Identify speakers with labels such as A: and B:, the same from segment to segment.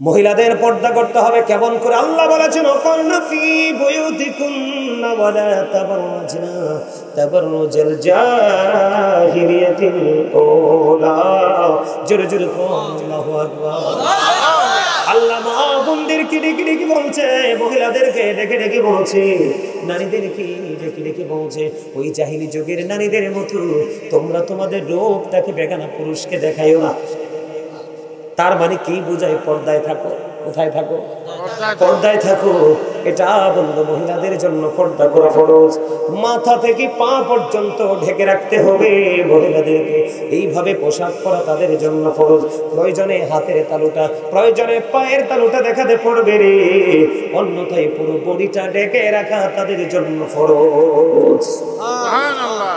A: মহিলাদের পর্দা করতে হবে কেমন করে? আল্লাহ বলেছেন ওয়াকারনা ফি বুয়ুতিকুন্না ওয়ালা তাবাররাজনা তাবাররুজাল জাহিলিয়াতিল ঊলা। জোরে জোরে আল্লাহু আকবার। আল্লাহ মা বোনদেরকে ডেকে ডেকে বলছে, মহিলাদেরকে ডেকে ডেকে বলছে, নারীদেরকে ডেকে ডেকে বলছে, ওই জাহিলি যুগের নারীদের মতো তোমরা তোমাদের রূপটাকে বেগানা পুরুষকে দেখাইও না। তার মানে কি বোঝায়? পর্দায় থাকো। কোথায় থাকো? পর্দায় থাকো। এটা বন্ধু মহিলাদের জন্য পর্দা করা ফরজ। মাথা থেকে পা পর্যন্ত ঢেকে রাখতে হবে মহিলাদেরকে। এইভাবে পোশাক পরা তাদের জন্য ফরজ। প্রয়োজনে হাতের তালুটা, প্রয়োজনে পায়ের তালুটা দেখাতে পড়বে রে, অন্যথায় পুরো বডিটা ঢেকে রাখা তাদের জন্য ফরজ। সুবহানাল্লাহ।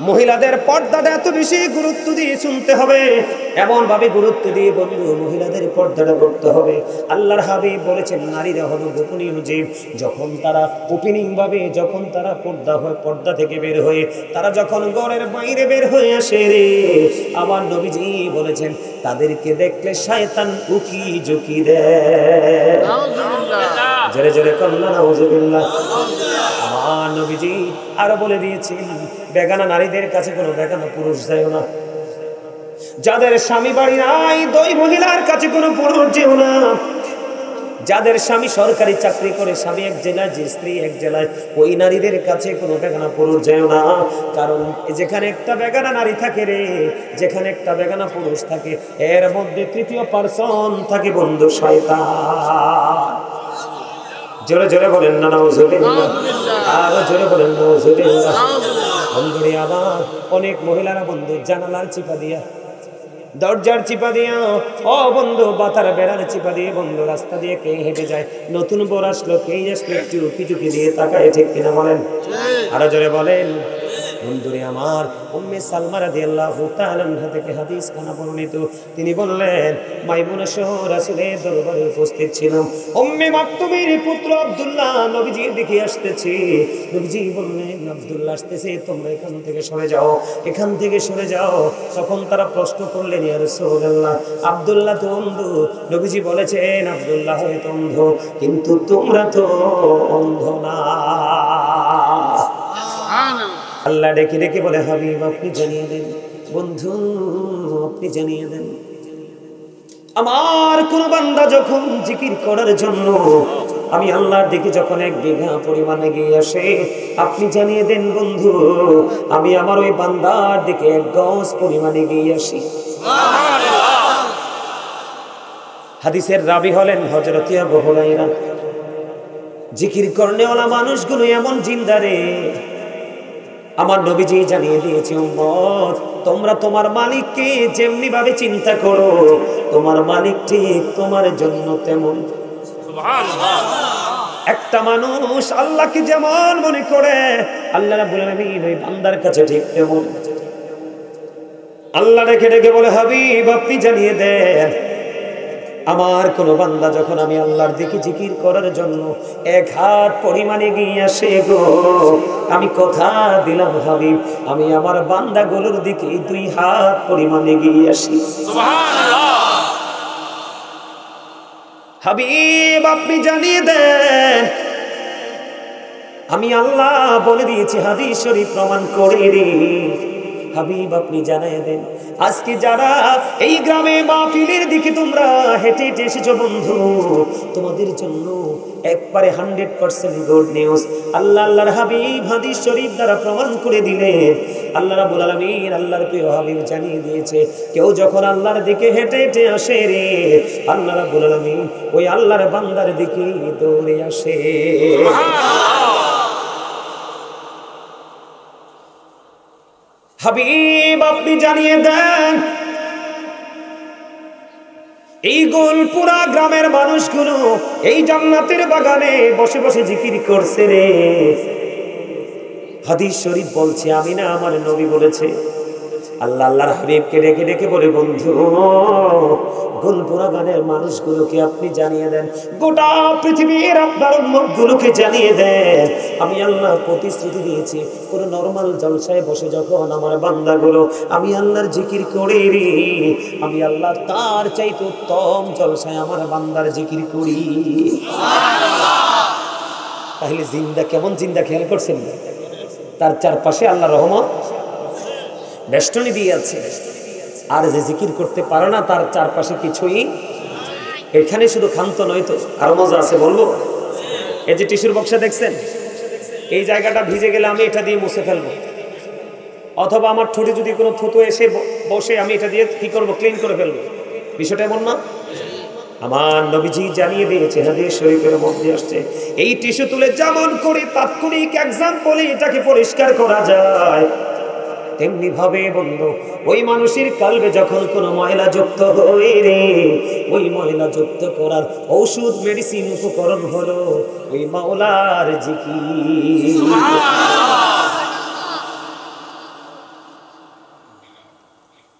A: মহিলাদের পর্দাটা এত বেশি গুরুত্ব দিয়ে শুনতে হবে, এমন ভাবে গুরুত্ব দিয়ে বন্ধু মহিলাদের পর্দাটা করতে হবে। আল্লাহর হাবিব বলেছেন নারীরা হলো গোপনীয় জীব। যখন তারা ওপেনিং ভাবে, যখন তারা পর্দা থেকে বের হয়ে তারা যখন ঘরের বাইরে বের হয়ে আসে রে, আমার নবীজি বলেছেন তাদেরকে দেখলে শয়তান উকি ঝুঁকি দেয়। নাউজুবিল্লাহ। জোরে জোরে কন্না নাউজুবিল্লাহ। আমার নবীজি আরো বলে দিয়েছেন বেগানা নারীদের কাছে কোনো বেগানা পুরুষ যায় না। যাদের স্বামী বাড়ি নাই দুই মহিলার কাছে কোনো পুরুষ যেও না। যাদের স্বামী সরকারি চাকরি করে, স্বামী এক জেলায় যে স্ত্রী এক জেলায়, ওই নারীদের কাছে কোনো বেগানা পুরুষ যেও না। কারণ যেখানে একটা বেগানা নারী থাকে রে, যেখানে একটা বেগানা পুরুষ থাকে, এর মধ্যে তৃতীয় পারসন থাকে বন্ধু শয়তান। জোরে জোরে বলেন না নাউজুবিল্লাহ। আরো জোরে বলেন নাউজুবিল্লাহ। বন্ধুরে আমার অনেক মহিলারা বন্ধু জানালার চিপা দিয়া, দরজার চিপা দিয়া, ও বন্ধু বাতার বেড়ার চিপা দিয়ে বন্ধু রাস্তা দিয়ে কে হেঁটে যায়, নতুন বর আসলো কে আসলো একটু উকি ঝুঁকি দিয়ে তাকায়, ঠিক কিনা বলেন? আরো জোরে বলেন। বন্ধুরে আমার উম্মে সালমা রাদিয়াল্লাহু তাআলা আনহা থেকে হাদিস খানা বর্ণিত, তিনি বললেন মাইমুনা সহ রাসূলের দরবারে উপস্থিত ছিলাম। উম্মে মাকতুমের পুত্র আব্দুল্লাহ নবীজির দিকে আসতেছে। নবীজি বললেন আব্দুল্লাহ আসতেছে, তোমরা এখান থেকে সরে যাও, এখান থেকে সরে যাও। তখন তারা প্রশ্ন করলেন ইয়া রাসূলুল্লাহ আব্দুল্লাহ তো অন্ধ। নবীজি বলেছেন আব্দুল্লাহ হয়তো অন্ধ, কিন্তু তোমরা তো অন্ধ না। আল্লাহ ডেকে ডেকে বলে হাবিব আপনি জানিয়ে দেন, বন্ধু আপনি জানিয়ে দেন, আমার কোন বান্দা যখন জিকির করার জন্য আমি আল্লাহর দিকে যখন এক বিঘা পরিমাণে গিয়ে আসে, আপনি জানিয়ে দেন বন্ধু আমি আমার ওই বান্দার দিকে এক গজ পরিমাণে গিয়ে আসি। হাদিসের রাবি হলেন হযরত আবু হুরায়রা। জিকির করনেওয়ালা মানুষগুলো এমন জিন্দারে, আমার নবীজি জানিয়ে দিয়েছে উম্মত তোমরা তোমার মালিককে যেমনি ভাবে চিন্তা করো, তোমার মালিক ঠিক তোমার জন্য তেমন। সুবহানাল্লাহ। একটা মানুষ আল্লাহকে যেমন মনে করে, আল্লাহ রাব্বুল আলামিন ওই বান্দার কাছে ঠিক তেমন। আল্লাহ ডেকে ডেকে বলে হাবিব আপনি জানিয়ে দেন, আমার কোন বান্দা যখন আমি আল্লাহর দিকে জিকির করার জন্য এক হাত পরিমাণে গিয়ে আসে গো, আমি কথা দিলাম হাবিব আমি আমার বান্দাগুলোর দিকে দুই হাত পরিমাণে গিয়ে আসি। সুবহানাল্লাহ। হাবিব আপনি জানিয়ে দেন, আমি আল্লাহ বলে দিয়েছি, হাদিস শরীফ প্রমাণ করে রে। হাবিব আপনি জানিয়ে দেন, আজকে যারা এই গ্রামে মাহফিলের দিকে তোমরা হেঁটে হেঁটে এসেছো বন্ধু, তোমাদের জন্য একবারে 100% গুড নিউজ। আল্লাহর হাবিব হাদিস শরীফ দ্বারা প্রমাণ করে দিলেন। আল্লাহ রাব্বুল আলামিন আল্লাহর প্রিয় হাবিব জানিয়ে দিয়েছে, কেউ যখন আল্লাহর দিকে হেঁটে হেঁটে আসে রে, আল্লাহ রাব্বুল আলামিন ওই আল্লাহর বান্দার দিকে দৌড়ে আসে। হাবিব আপনি জানিয়ে দেন, এই গোলপুরা গ্রামের মানুষগুলো এই জান্নাতের বাগানে বসে বসে জিকির করছে রে। হাদিস শরীফ বলছে, আমি না আমার নবী বলেছে, আল্লাহ আল্লাহর হাবিবকে ডেকে ডেকে বলে, বন্ধু গুলপুরা গানের মানুষগুলোকে আপনি জানিয়ে দেন, গোটা পৃথিবীর আপনার উম্মতগুলোকে জানিয়ে দেন, আমি আল্লাহ প্রতিশ্রুতি দিয়েছি কোন নরমাল জলসায় বসে যখন আমার বান্দাগুলো আমি আল্লাহর জিকির করে রে, আমি আল্লাহ তার চাইতে উত্তম জলসায় আমার বান্দার জিকির করি। তাহলে জিন্দা কেমন জিন্দা খেয়াল করছেন? তার চারপাশে আল্লাহ রহমত বেষ্টনী দিয়ে আছে। আর যে জিকির করতে পারে না তার চারপাশে কিছুই, এখানে শুধু ক্ষান্ত নয় তো আরো মজা আছে বলবো। এই যে টিস্যুর বক্সে দেখছেন, এই জায়গাটা ভিজে গেলে আমি এটা দিয়ে মুছে ফেলবো, অথবা আমার ঠোঁটে যদি কোনো থুতু এসে বসে আমি এটা দিয়ে কি করবো, ক্লিন করে ফেলবো। বিষয়টা এমন না? আমার নবীজি জানিয়ে দিয়েছে, হাদিস শরীফের মধ্যে আসছে, এই টিস্যু তুলে যেমন করে তাৎক্ষণিক এক্সাম্পলে এটাকে পরিষ্কার করা যায়, তেমনি ভাবে বন্ধু ওই মানুষের কলবে যখন কোনো ময়লা যুক্ত হয়ে রে, ওই ময়লা যুক্ত করার ঔষধ মেডিসিন উপকরণ হলো ওই মাওলার জিকির।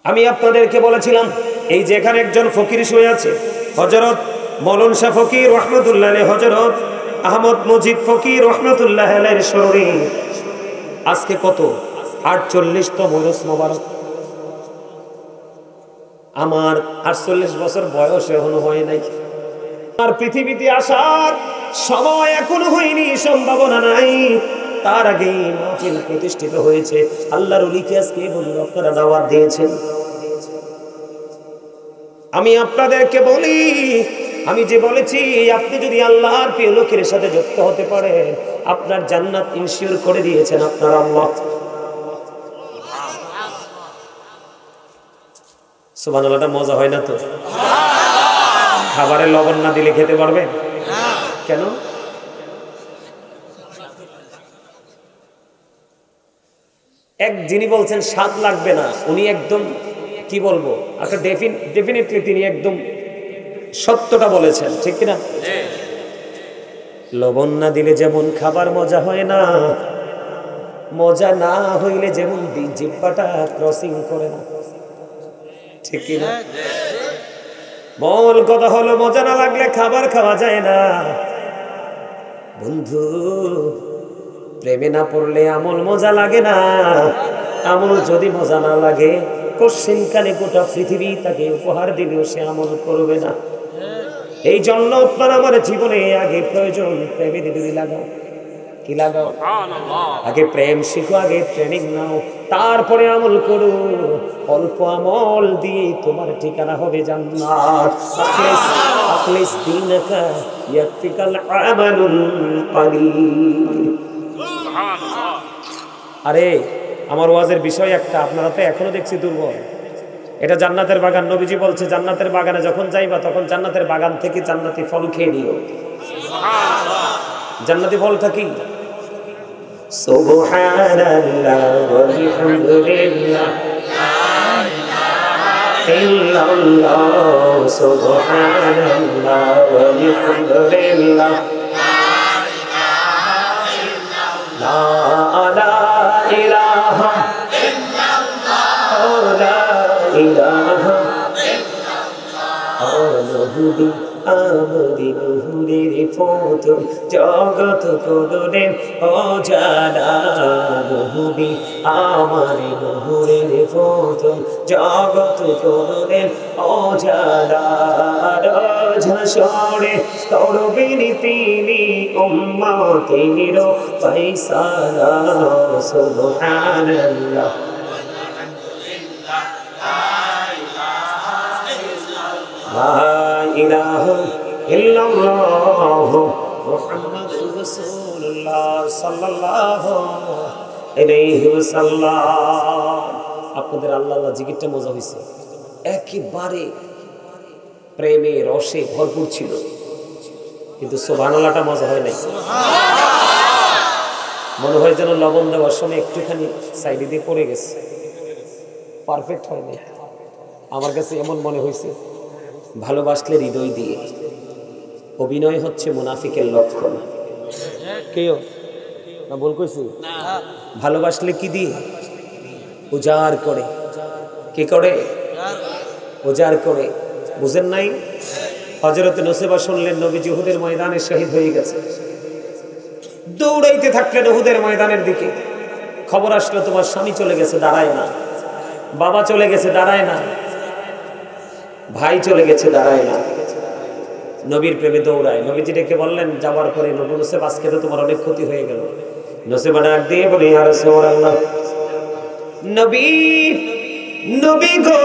A: আমি আপনাদেরকে বলেছিলাম এই যে এখানে একজন ফকির শুয়ে আছে, হযরত মৌলানা শাহ ফকির রহমাতুল্লাহ আলাইহি, হযরত আহমদ মজিদ ফকির রহমাতুল্লাহ আলাইহির স্মরণে আজকে কত 48তম রোজ মোবারক। আমার 48 বছর বয়স এখনো হয় নাই, আর পৃথিবীতে আসার সময় এখনো হয়নি, সম্ভাবনা নাই, তার আগে মাহফিল প্রতিষ্ঠিত হয়েছে। আল্লাহর ওলিকে আজকে বলুন আপনারা দাওয়াত দিয়েছেন। আমি আপনাদেরকে বলি, আমি যে বলেছি আপনি যদি আল্লাহর প্রিয় লোকের সাথে যুক্ত হতে পারেন আপনার জান্নাত ইনশিওর করে দিয়েছেন আপনার আল্লাহ। সুবহানাল্লাহটা মজা হয় না তো? খাবারে লবণ না দিলে খেতে পারবেন? কেন? এক যিনি বলছেন স্বাদ লাগবে না, উনি একদম কি বলবো, আচ্ছা ডেফিনেটলি তিনি একদম সত্যটা বলেছেন, ঠিক কিনা? লবণ না দিলে যেমন খাবার মজা হয় না, মজা না হইলে যেমন জিহ্বাটা ক্রসিং করে না, ঠিক কিনা? মূল কথা হলো মজা না লাগলে খাবার খাওয়া যায় না। বন্ধু প্রেমে না পড়লে আমল মজা লাগে না, আমল যদি মজা না লাগে কোশ্চেনকালে গোটা পৃথিবী তাকে উপহার দিলেও সে আমল করবে না। এই জন্য আপনার আমার জীবনে আগে প্রয়োজন প্রেমে দিদি লাগাও। কি লাগাও? আগে প্রেম শিখো, আগে ট্রেনিং নাও, তারপরে আমল করো। অল্প আমল দিয়ে তোমার ঠিকানা হবে জান্নাত। আখলিস দীনকা ইয়াকফিকাল আমালুল কলিল। আরে আমার ওয়াজের বিষয় একটা, আপনারা তো এখনো দেখছি দুর্বল। এটা জান্নাতের বাগান, নবীজি বলছে জান্নাতের বাগানে যখন যাইবা তখন জান্নাতের বাগান থেকে জান্নাতি ফল খেয়ে নিও। জান্নাতি ফলটা কি? সুবহানাল্লাহ ওয়া বিহামদিল্লাহ লা ইলাহা ইল্লাল্লাহ, সুবহানাল্লাহ ওয়া বিহামদিল্লাহ লা ইলাহা ইল্লাল্লাহ, লা ইলাহা ইল্লাল্লাহ। আমরি নূরের ফোঁটন জগৎ করলেন অজানা, নবী আমার নূরের ফোঁটন জগৎ করলেন অজানা। ঝাঁসরে করবেন তিনি উম্মতের ফয়সালা। সুবহানাল্লাহ লা ইলাহা ইল্লাল্লাহ মুহাম্মাদুর রাসূলুল্লাহ সাল্লাল্লাহু আলাইহি ওয়াসাল্লাম। আপনাদের আল্লাহ আল্লাহ জিকিরটা মজা হয়েছে, একেবারে প্রেমে রসে ভরপুর ছিল, কিন্তু সুবহানাল্লাহটা মজা হয় নাই। মনে হয় যেন লবণ দেওয়ার সময় একটুখানি সাইডে দিয়ে পড়ে গেছে, পারফেক্ট হয় নাই। আমার কাছে এমন মনে হয়েছে ভালোবাসলে হৃদয় দিয়ে, অভিনয় হচ্ছে মুনাফিকের লক্ষণ। কেউ না ভুল কইছি? ভালোবাসলে কি দিয়ে? উজাড় করে কি করে? উজাড় করে। বুঝেন নাই? হযরত নূসবা শুনলেন নবীজি উহুদের ময়দানে শহীদ হয়ে গেছে। দৌড়াইতে থাকলেন উহুদের ময়দানের দিকে। খবর আসলো তোমার স্বামী চলে গেছে, দাঁড়ায় না। বাবা চলে গেছে, দাঁড়ায় না। ভাই চলে গেছে, দাঁড়ায় না। নবীর প্রেমে দৌড়ায়। নবীজি ডেকে বললেন যাওয়ার পরে, নবী নূসবা আজকে তো তোমার অনেক ক্ষতি হয়ে গেল। নূসবা ডাক দিয়ে বলে, ইয়া রাসূলুল্লাহ, নবী নবী গো,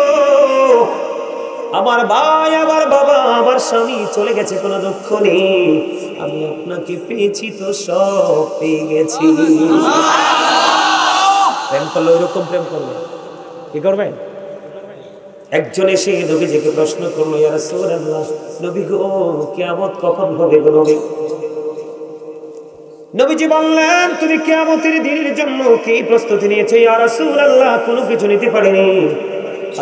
A: আমার ভাই, আমার বাবা, আমার স্বামী চলে গেছে, কোনো দুঃখ নেই। আমি আপনাকে পেয়েছি তো সব পেয়ে গেছি। প্রেম করলে ওইরকম প্রেম করবে। কি করবেন? একজন এসে নবীজিকে প্রশ্ন করলো, ইয়া রাসূলুল্লাহ, নবী গো, কিয়ামত কখন হবে গো নবী? নবীজি বললেন, তুমি কিয়ামতের দিনের জন্য কি প্রস্তুতি নিয়েছো? ইয়া রাসূলুল্লাহ, কোনো কিছু নিতে পারিনি।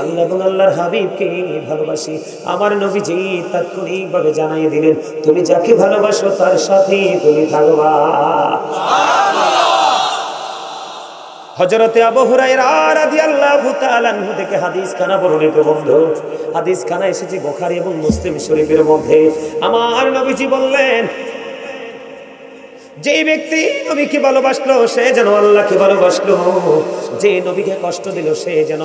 A: আল্লাহ এবং আল্লাহর হাবিবকে ভালোবাসি। আমার নবীজি তাৎক্ষণিকভাবে জানাই দিলেন, তুমি যাকে ভালোবাসো তার সাথে তুমি থাকবা। হযরতে আবু হুরায়রা রাদিয়াল্লাহু তাআলা আনহু থেকে হাদিস খানা বর্ণিত বন্ধু। হাদিস খানা এসেছে বুখারী এবং মুসলিম শরীফের মধ্যে। আমার নবীজি বললেন, যে ব্যক্তি নবীকে ভালোবাসলো সে যেন আল্লাহকে ভালোবাসলো, যে নবীকে কষ্ট দিল সে যেন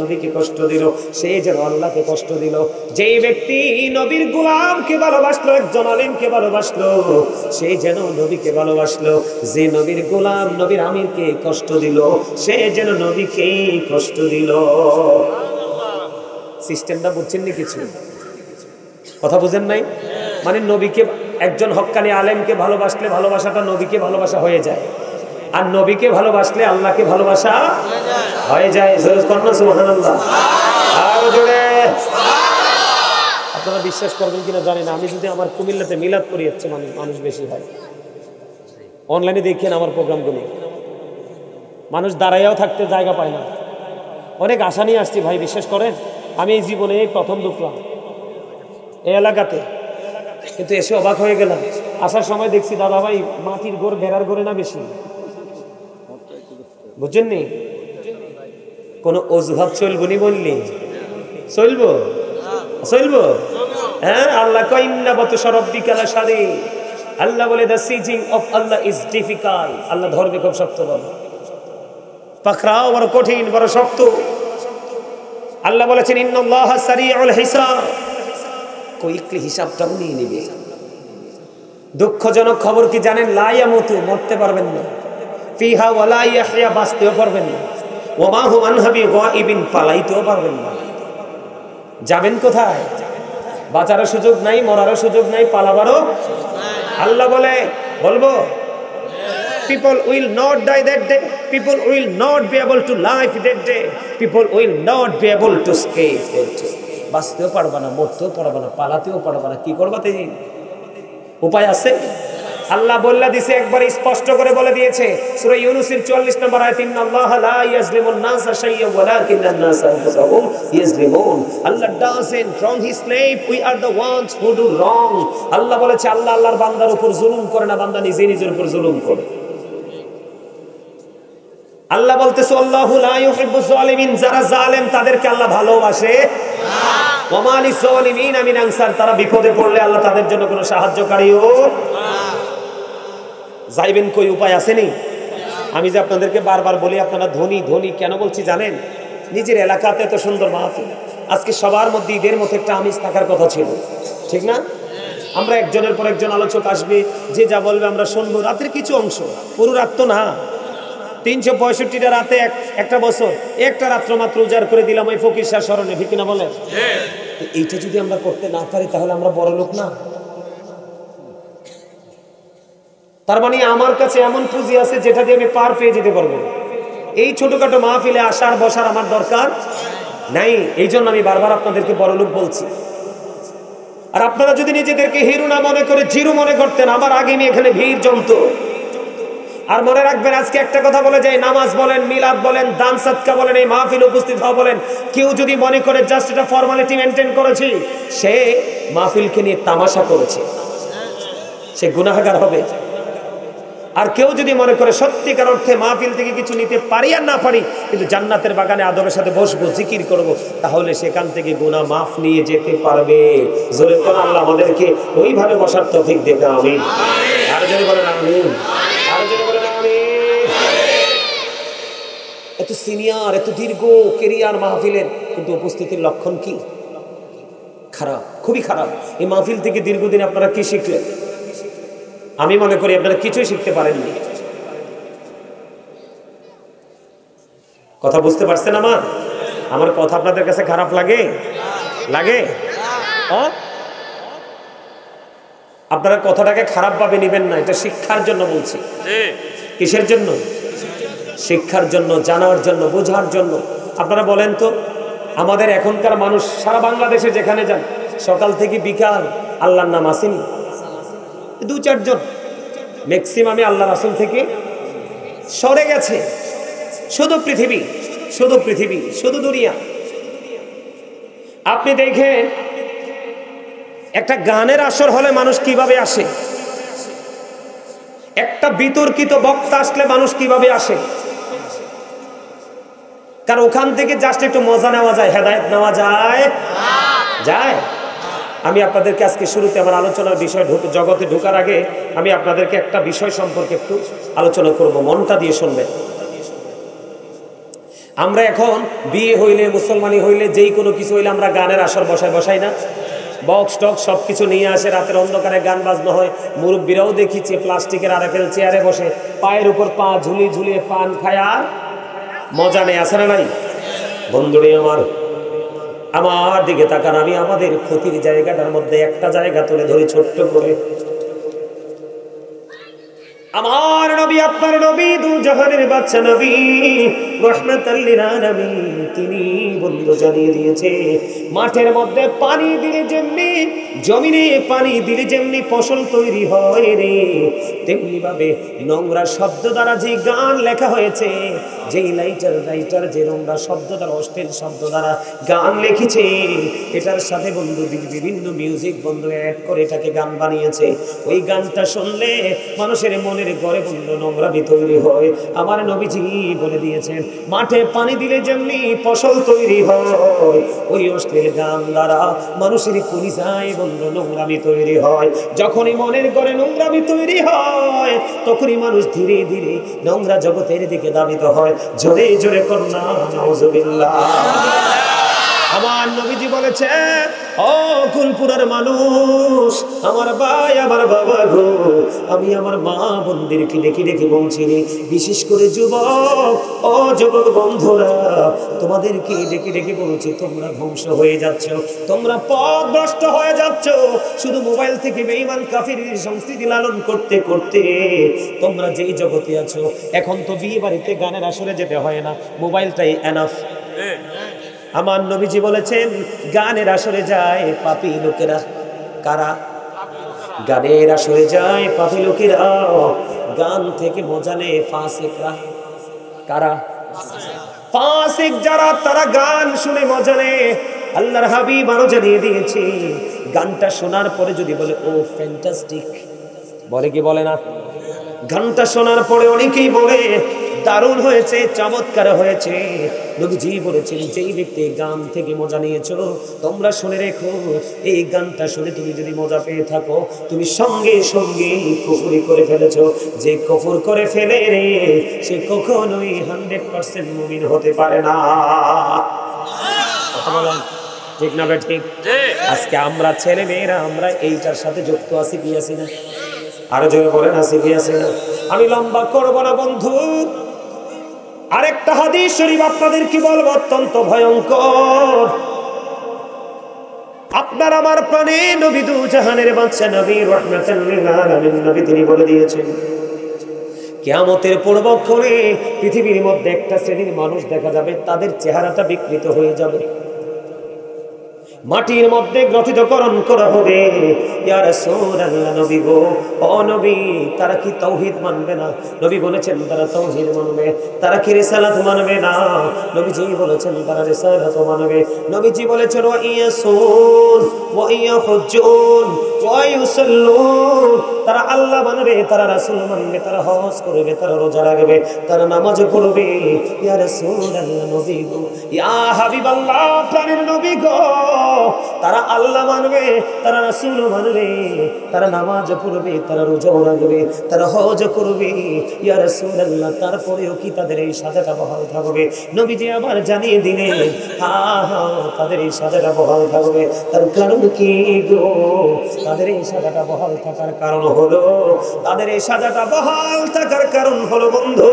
A: নবীকে কষ্ট দিল, সে যেন আল্লাহকে কষ্ট দিল। যে ব্যক্তি নবীর গোলামকে ভালোবাসলো, একজন আলেমকে ভালোবাসলো, সে যেন নবীকে ভালোবাসলো। যে নবীর গোলাম নবীর আমিরকে কষ্ট দিল, সে যেন নবীকে কষ্ট দিল। সিস্টেমটা বুঝছেন নি? কিছু কথা বুঝেন নাই? মানে নবীকে, একজন হক্কানি আলেমকে ভালোবাসলে ভালোবাসাটা নবীকে ভালোবাসা হয়ে যায়, আর নবীকে ভালোবাসলে আল্লাহকে ভালোবাসা হয়ে যায়। সুবহানাল্লাহ। আর জোরে। আপনারা বিশ্বাস করবেন কিনা জানি না, আমি যদি আমার কুমিল্লাতে মিলাদ করি, হচ্ছে মানুষ বেশি হয়। অনলাইনে দেখেন আমার প্রোগ্রামগুলো, মানুষ দাঁড়াইয়াও থাকতে জায়গা পায় না। অনেক আশা নিয়ে আসছি ভাই, বিশ্বাস করেন। আমি এই জীবনে প্রথম ঢুকলাম এই এলাকাতে, কিন্তু এসে অবাক হয়ে গেলাম। আসার সময় দেখছি দাদা ভাই মাটির ঘর, বেড়ার ঘরে না বেশি, বুঝছেননি? কোন অজুহাত চলবো নি বললি? চলবো, চলবো। হ্যাঁ, আল্লাহ কয় ইন্না বাতুশা রাব্বিকা লাশাদীদ। আল্লাহ বলে the sieging of Allah is difficult। আল্লাহ ধরবে খুব শক্ত বলে, পাকড়াও বড় কঠিন, বড় শক্ত। আল্লাহ বলেছেন ইন্নাল্লাহা সারিউল হিসাব, কুইকলি হিসাবটাও নিয়ে নেবে। দুঃখজনক খবর কি জানেন? লা ইয়ামুতু, মরতে পারবেন না। ফিহা ওয়ালা ইয়াহইয়া, বাঁচতেও পারবেন না। ওয়া মা হুম আনহা বিগাইবিন, পালাইতেও পারবেন না। যাবেন কোথায়? বাঁচারও সুযোগ নাই, মরারও সুযোগ নাই, পালাবারও। আল্লাহ বলবো people will not die that day, people will not be able to live that day, people will not be able to escape that day। বাঁচতেও পারবা না, মরতেও পারবা না, পালাতেও পারবা না। কি করবা? উপায় আছে? আল্লাহ বলে দিয়েছে, একবার স্পষ্ট করে বলে দিয়েছে সূরা ইউনূসের 44 নম্বর আয়াত, ইন্নাল্লাহা লা ইয়াজলিমুন নাসা শাইয়্যান ওয়ালাকিন্নান নাসা আনফুসাহুম ইয়াজলিমুন। আল্লাহ doesn't wrong his slave, we are the ones who do wrong। আল্লাহ বলেছে আল্লাহ আল্লাহর বান্দার উপর জুলুম করে না, বান্দা নিজে নিজের উপর জুলুম করে। আল্লাহ বলতেছে আল্লাহু লা ইউহিব্বুজ জালিমিন, যারা জালেম তাদেরকে আল্লাহ ভালোবাসে না। ওয়া মা লিজ-জালিমিনা মিন আনসার, তারা বিপদে পড়লে আল্লাহ তাদের জন্য কোনো সাহায্যকারীও না। যাইবেন কই? উপায় আসেনি? আমি যে আপনাদেরকে বারবার বলি আপনারা ধনী ধনী কেন বলছি জানেন? নিজের এলাকাতে এত সুন্দর মাহফিল, আজকে সবার মধ্যে ঈদের মতো একটা আমিষ থাকার কথা ছিল, ঠিক না? আমরা একজনের পর একজন আলোচক আসবে, যে যা বলবে আমরা শুনবো। রাতের কিছু অংশ, পুরো রাত তো না। 365টা রাতে একটা বছর একটা রাত্র মাত্র উজাড় করে দিলাম ওই ফকির শাহ স্মরণে, ঠিক না বলে? এইটা যদি আমরা করতে না পারি তাহলে আমরা বড় লোক না। তার মানে আমার কাছে এমন পুঁজি আছে যেটা দিয়ে আমি পার পেয়ে যেতে পারবো। এই ছোটখাটো মাহফিলে আসার বসার আমার দরকার নাই। এই জন্য আমি বারবার আপনাদেরকে বড় লোক বলছি। আর আপনারা যদি নিজেদেরকে হিরো না মনে করে জিরো মনে করতেন, আমার আগে আমি এখানে ভিড় জমতো। আর মনে রাখবেন, আজকে একটা কথা বলে যায়, নামাজ বলেন, মিলাদ বলেন, দান সদকা বলেন, এই মাহফিল উপস্থিত হওয়া বলেন, কেউ যদি মনে করে জাস্ট এটা ফর্মালিটি মেনটেন করেছি, সে মাহফিলকে নিয়ে তামাশা করেছে, সে গুনাহগার হবে। আর কেউ যদি মনে করে সত্যিকার অর্থে মাহফিল থেকে কিছু নিতে পারি আর না পারি, কিন্তু জান্নাতের বাগানে আদবের সাথে বসবো, জিকির করব, তাহলে সেখান থেকে গুনাহ মাফ নিয়ে যেতে পারবে। জোরে করে আল্লাহ আমাদেরকে ওইভাবে বসার তৌফিক দেবে, আমিন। আর জোরে বলেন আমিন, আর জোরে বলেন আমিন। এত সিনিয়র, এত দীর্ঘ কেরিয়ার মাহফিলের, কিন্তু উপস্থিতির লক্ষণ কি? খারাপ, খুবই খারাপ। এই মাহফিল থেকে দীর্ঘদিন আপনারা কি শিখলেন? আমি মনে করি আপনারা কিছুই শিখতে পারেননি। কথা বুঝতে পারছেন? আমার কথা আপনাদের কাছে খারাপ লাগে? আপনারা কথাটাকে খারাপ ভাবে নেবেন না, এটা শিক্ষার জন্য বলছি। কিসের জন্য? শিক্ষার জন্য, জানার জন্য, বোঝার জন্য। আপনারা বলেন তো, আমাদের এখনকার মানুষ সারা বাংলাদেশে যেখানে যান, সকাল থেকে বিকাল আল্লাহর নাম আসেনি? 2-4 জন ম্যাক্সিমামে আল্লাহ রাসূল থেকে সরে গেছে। শুধু পৃথিবী, শুধু পৃথিবী, শুধু দুনিয়া। আপনি দেখেন একটা গানের আসর হলে মানুষ কিভাবে আসে, একটা বিতর্কিত বক্তা আসলে মানুষ কিভাবে আসে। কারণ ওখান থেকে জাস্ট একটু মজা নেওয়া যায়, হেদায়েত নেওয়া যায়। আমি আপনাদেরকে আজকে শুরুতে আমার আলোচনার বিষয় জগতে ঢোকার আগে আমি আপনাদেরকে একটা বিষয় সম্পর্কে একটু আলোচনা করব, মনটা দিয়ে শুনবেন। আমরা এখন বিয়ে হইলে, মুসলমানি হইলে, যেই কোনো কিছু হইলে আমরা গানের আসর বসাই না? বক্স টক্স সব কিছু নিয়ে আসে, রাতের অন্ধকারে গান বাজনো হয়। মুরব্বীরাও দেখিছে প্লাস্টিকের আরএফএল চেয়ারে বসে পায়ের উপর পা ঝুলিয়ে পান খায় আর মজা নেই, আসে না নাই? বন্ধুরে আমার দিকে তাকান, আমি আমাদের ক্ষতির জায়গাটার মধ্যে একটা জায়গা তুলে ধরি ছোট্ট করে। আমার নবী, আপনার নবী, দু জাহানের বাদশা নবী রাহমাতাল লিল আলামিন, তিনি বন্ধু জানিয়ে দিয়েছে, মাঠের মধ্যে পানি দিলে যেমনি, জমিনে পানি দিলে যেমনি ফসল তৈরি হয় রে, তেমনি ভাবে নোংরা শব্দ দ্বারা যে গান লেখা হয়েছে, যেই রাইটার যে নোংরা শব্দ দ্বারা, অশ্লীল শব্দ দ্বারা গান লিখেছে, এটার সাথে বন্ধু বিভিন্ন মিউজিক বন্ধু অ্যাড করে এটাকে গান বানিয়েছে। ওই গানটা শুনলে মানুষের মনের ঘরে বন্ধু নোংরামি তৈরি হয়। আমার নবীজি বলে দিয়েছেন, মাঠে পানি দিলে যেমনি ফসল তৈরি হয়, ওই অশ্লীল গান দ্বারা মানুষের কলিজায় বন্ধু নোংরামি তৈরি হয়। যখনই মনের ঘরে নোংরামি তৈরি হয়, তখনই মানুষ ধীরে ধীরে নোংরা জগতের দিকে ধাবিত হয়। জোরে জোরে কন্যা নাউজুবিল্লাহ। আমার নবীজি বলেছে, ও কুলপুরার মানুষ, আমার ভাই, আমার বাবা গো, আমি আমার মা বোনদেরকে ডেকে বলছি, বিশেষ করে যুবক, ও যুবক বন্ধুরা, তোমাদেরকে ডেকে বলছি, তোমরা ধ্বংস হয়ে যাচ্ছ, তোমরা পথভ্রষ্ট হয়ে যাচ্ছ। শুধু মোবাইল থেকে বেঈমান কাফিরের সংস্কৃতি লালন করতে করতে তোমরা যেই জগতে আছো, এখন তো বিয়ে বাড়িতে গানের আসরে যেতে হয় না, মোবাইলটাই এনাফ। আমার নবীজি বলেছেন, গানের আসরে যায় পাপী লোকেরা। কারা? গানের আসরে যায় পাপী লোকেরা, গান থেকে মজা নেয় ফাসিকরা। কারা? ফাসিক যারা, তারা গান শুনে মজা নেয়। আল্লাহর হাবিব আরো জানিয়ে দিয়েছে, গানটা শোনার পরে যদি বলে ও ফ্যান্টাস্টিক, বলে কি বলে না? গানটা শোনার পরে অনেকেই বলে দারুণ হয়েছে, চমৎকার হয়েছে। নবীজি বলেছেন, যেই ব্যক্তি গান থেকে মজা নিয়েছো, তোমরা শুনে রেখো, এই গানটা শুনে তুমি যদি মজা পেয়ে থাকো, তুমি সঙ্গে সঙ্গে কুফরি করে ফেলেছো। যে কুফর করে ফেলে রে, সে কখনোই 100% মুমিন হতে পারে না। কথা বলেন ঠিক না ঠিক? আজকে আমরা ছেলে মেয়েরা আমরা এইটার সাথে যুক্ত আছি কি আছি না? আরো জোরে বলেন আছি কি আছি না? আমি লম্বা করব না বন্ধু, আরেকটা হাদিস শরীফ আপনাদের কি বলবো, অত্যন্ত ভয়ঙ্কর। আপনার আমার প্রাণে নবী, দু জাহানের বাদশা নবী রাহমাতুল লিল আলামিন নবী, তিনি বলে দিয়েছেন, কিয়ামতের পূর্বক্ষণে পৃথিবীর মধ্যে একটা শ্রেণীর মানুষ দেখা যাবে, তাদের চেহারাটা বিকৃত হয়ে যাবে, মাটির মধ্যে গ্রথিতকরণ করা হবে। ইয়া রাসূলুল্লাহ, নবী গো, ও নবী, তারা কি তাওহীদ মানবে না? নবী বলেছেন তারা তাওহীদ মানবে। তারা কি রিসালাত মানবে না? নবীজি বলেছেন তারা রিসালাত মানবে। নবীজি বলেছেন ওয়া ইয়াসুন ওয়া ইয়াহুজ্জুন ওয়া ইউসাল্লুন, তারা আল্লাহ মানবে, তারা রাসূল মানবে, তারা হজ করবে, তারা রোজা রাখবে, তারা নামাজ পড়বে। ইয়া রাসূলুল্লাহ, নবী গো, ইয়া হাবিবাল্লাহ, প্রাণের নবী গো, তারা আল্লাহ মানবে, তারা রাসূল মানবে, তারা নামাজ পড়বে, তারা রোজা রাখবে, তারা হজ করবে। ইয়া রাসূলুল্লাহ, তারপরেও কি তাদের এই সাজাটা বহাল থাকবে? নবীজি আবার জানিয়ে দিলেন, হ্যাঁ হ্যাঁ, তাদের এই সাজাটা বহাল থাকবে। তার কারণ কি গো? তাদের এই সাজাটা বহাল থাকার কারণ হলো, তাদের এই সাজাটা বহাল থাকার কারণ হলো বন্ধু,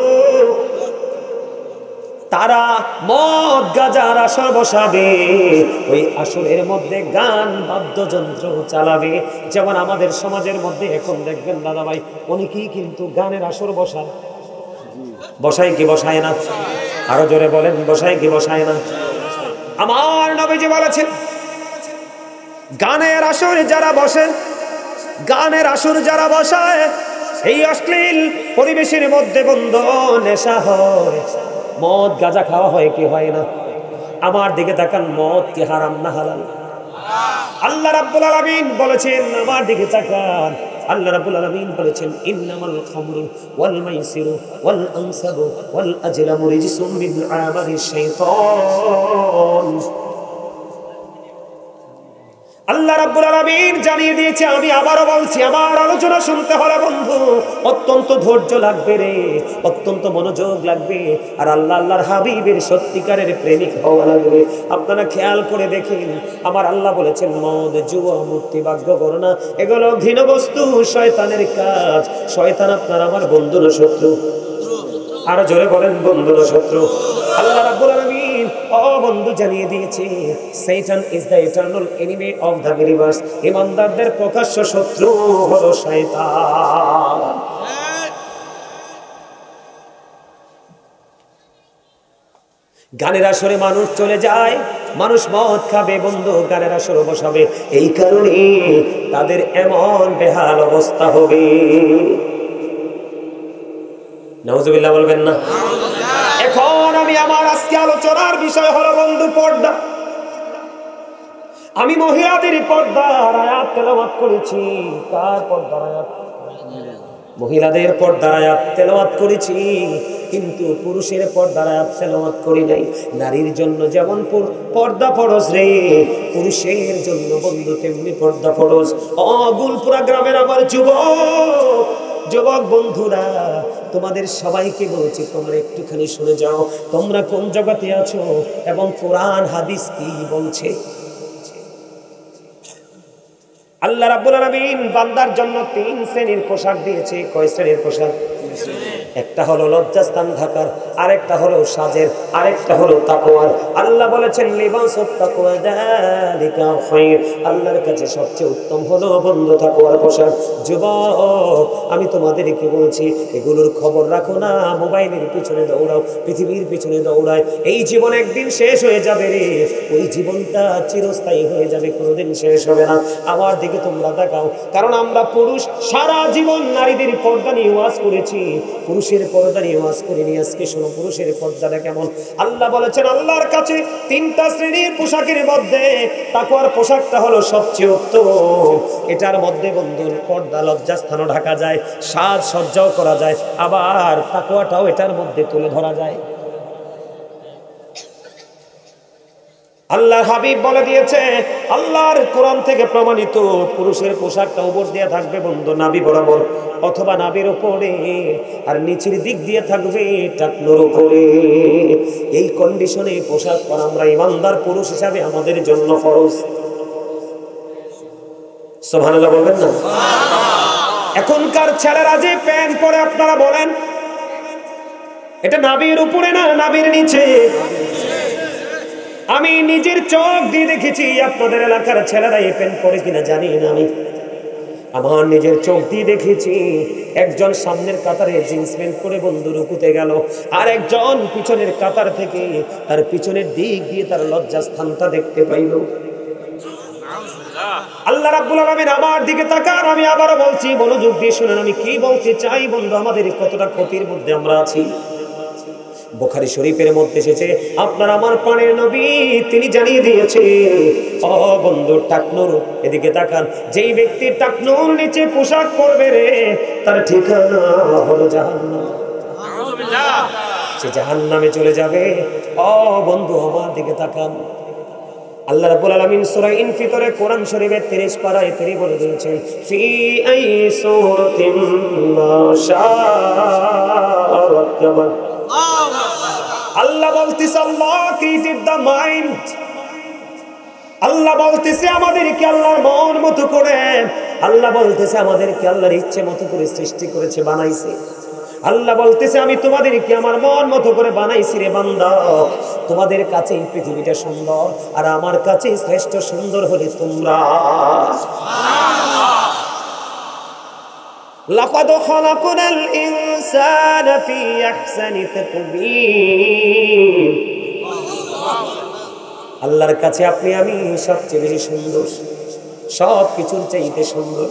A: তারা মদ গাঁজার আসর বসাবে, ওই আসরের মধ্যে গান বাদ্যযন্ত্র চালাবে। যেমন আমাদের সমাজের মধ্যে এখন দেখবেন দাদা ভাই, অনেকেই কিন্তু গানের আসর বসায়। বসায় কি বসায় না? আরো জোরে বলেন, বসায় কি বসায় না? আমার নবীজি বলেছেন, গানের আসর যারা বসে, গানের আসর যারা বসায়, এই অশ্লীল পরিবেশের মধ্যে বন্ধু নেশা হয়, মদ গাঁজা খাওয়া হয় কি হয় না? আমার দিকে তাকান, মদ কি হারাম না হালাল? আল্লাহ রাব্বুল আলামিন বলেছেন, আমার দিকে তাকান, আল্লাহ রাব্বুল আলামিন বলেছেন, ইন্নামাল খামরু ওয়াল মাইসিরু ওয়াল আনসাবু ওয়াল আজলামু রিজসুম মিন আমালিশ শাইতান। আল্লাহ রাব্বুল আলামিন জানিয়ে দিয়েছে। আমি আবারও বলছি, আমার আলোচনা শুনতে হলে বন্ধু অত্যন্ত ধৈর্য লাগবে রে, অত্যন্ত মনোযোগ লাগবে, আর আল্লাহ আল্লাহর হাবিবের সত্যিকারের প্রেমিক হওয়া লাগবে। আপনারা খেয়াল করে দেখেন, আমার আল্লাহ বলেছেন, মদ, জুয়া, মূর্তি, বাগ্য গণনা, এগুলো ঘৃণ্য বস্তু, শয়তানের কাজ। শয়তান আপনার আমার বন্ধুর শত্রু। আরো জোরে বলেন, বন্ধুর শত্রু। আল্লাহ রাব্বুল আলামিন ও বন্ধু জানিয়ে দিয়েছে, শয়তান is the eternal enemy of the believers. ঈমানদারদের প্রকাশ্য শত্রু হলো শয়তান। গানের আসরে মানুষ চলে যায়, মানুষ মদ খাবে বন্ধু, গানের আসরে বসাবে, এই কারণে তাদের এমন বেহাল অবস্থা হবে। নাউজুবিল্লাহ বলবেন না? এখন আমি আমার আজকে আলোচনার বিষয় হলো বন্ধু পর্দা। আমি মহিলাদের পর্দার আয়াত তেলাওয়াত করেছি। কার পর্দার আয়াত? মহিলাদের পর্দার আয়াত তেলাওয়াত করেছি, কিন্তু পুরুষের পর্দার আয়াত তেলাওয়াত করি নাই। নারীর জন্য যেমন পর্দা ফরজ রে, পুরুষের জন্য বন্ধু তেমনি পর্দা ফরজ। গুলপুরা গ্রামের আমার যুবক বন্ধুরা, তোমাদের সবাইকে বলছি, তোমরা একটুখানি শুনে যাও, তোমরা কোন জগতে আছো এবং কোরআন হাদিস কি বলছে। আল্লাহ রাব্বুল আলামিন বান্দার জন্য 3 শ্রেণীর পোশাক দিয়েছে। কয় শ্রেণীর পোশাক? একটা হলো লজ্জাস্থান ঢাকার, আরেকটা হলো সাজের, আরেকটা হলো তাকওয়ার। আল্লাহ বলেছেন, লিবাসুত তাকওয়া যালিকা খায়র। আল্লাহর কাছে সবচেয়ে উত্তম হলো বন্ধু তাকওয়ার পোশাক। যুবক, আমি তোমাদেরকে বলছি, এগুলোর খবর রাখো না, মোবাইলের পিছনে দৌড়াও, পৃথিবীর পিছনে দৌড়ায়। এই জীবন একদিন শেষ হয়ে যাবে রে, ওই জীবনটা চিরস্থায়ী হয়ে যাবে, কোনোদিন শেষ হবে না। আমার দিকে তোমরা তাকাও, কারণ আমরা পুরুষ সারা জীবন নারীদের পর্দা নিয়ে ওয়াজ করেছি, পুরুষের পর্দা নিয়ে ওয়াজ করিনি। আজকে শোনো পুরুষের পর্দাটা কেমন। আল্লাহ বলেছেন, আল্লাহর কাছে 3টা শ্রেণীর পোশাকের মধ্যে তাকওয়ার পোশাকটা হলো সবচেয়ে উত্তম। এটার মধ্যে বন্ধুর পর্দা, লজ্জাস্থানও ঢাকা যায়, সাজ সজ্জাও করা যায়, আবার তাকওয়াটাও এটার মধ্যে তুলে ধরা যায়। আল্লাহ হাবিব বলে দিয়েছে, আল্লাহর কোরআন থেকে প্রমাণিত, পুরুষের পোশাকটা উপর দিয়ে থাকবে বন্ধু নাভি বরাবর অথবা নাভির উপরে, আর নিচের দিক দিয়ে থাকবে টাকনোর উপরে। এই কন্ডিশনে পোশাক পরা আমরা ইমানদার পুরুষ হিসাবে আমাদের জন্য ফরজ। সুবহানাল্লাহ বলবেন না? এখনকার ছেলেরা যে প্যান্ট পরে, আপনারা বলেন এটা নাভির উপরে না নাভির নিচে? আমি নিজের চোখ দিয়ে দেখেছি, আপনাদের এলাকার ছেলেরা এই প্যান্ট পরে কিনা জানি না, আমি আমার নিজের চোখ দিয়ে দেখেছি। একজন সামনের কাতারে জিন্স প্যান্ট পরে বন্ধু রুকুতে গেল, আর একজন পিছনের কাতার থেকে তার পিছনের দিক দিয়ে তার লজ্জাস্থানটা দেখতে পাইল। আল্লাহ রাব্বুল আলামিন আমার দিকে তাকান, আমি আবারও বলছি, মনোযোগ দিয়ে শুনেন আমি কি বলতে চাই বন্ধু। আমাদের কতটা ক্ষতির মধ্যে আমরা আছি। বুখারী শরীফের মধ্যে এসেছে, আপনার আমার প্রাণের নবী তিনি জানিয়ে দিয়েছে, ও বন্ধু টাকনুর এদিকে তাকান, যেই ব্যক্তি টাকনুর নিচে পোশাক পরবে রে, তার ঠিকানা হলো জাহান্নাম। নাউযুবিল্লাহ, সে জাহান্নামে চলে যাবে। ও বন্ধু আমার দিকে তাকান, আল্লাহ রাব্বুল আলামিন সূরা ইনফিতরে কোরআন শরীফের 30 পারায় তিনি বলে দিয়েছেন, ফি আই সূরাতিন মা শাআ রাক্কাবা। আল্লাহ বলতেছে, আল্লাহ ক্রিয়েটেড দ্য মাইন্ড। আল্লাহ বলতেছে আমাদেরকে আল্লাহর মন মতো করে, আল্লাহ বলতেছে আমাদেরকে আল্লাহর ইচ্ছে মতো করে সৃষ্টি করেছে, বানাইছে। আল্লাহ বলতেছে আমি তোমাদেরকে আমার মন মতো করে বানাইছি রে বান্দা, তোমাদের কাছে এই পৃথিবীটা সুন্দর, আর আমার কাছে শ্রেষ্ঠ সুন্দর হলে তোমরা। লাকাদ খালাকনাল ইনসানা ফি আহসানি তাকবীর। আল্লাহর কাছে আপনি আমি সবচেয়ে বেশি সুন্দর, সব কিছুর চাইতে সুন্দর।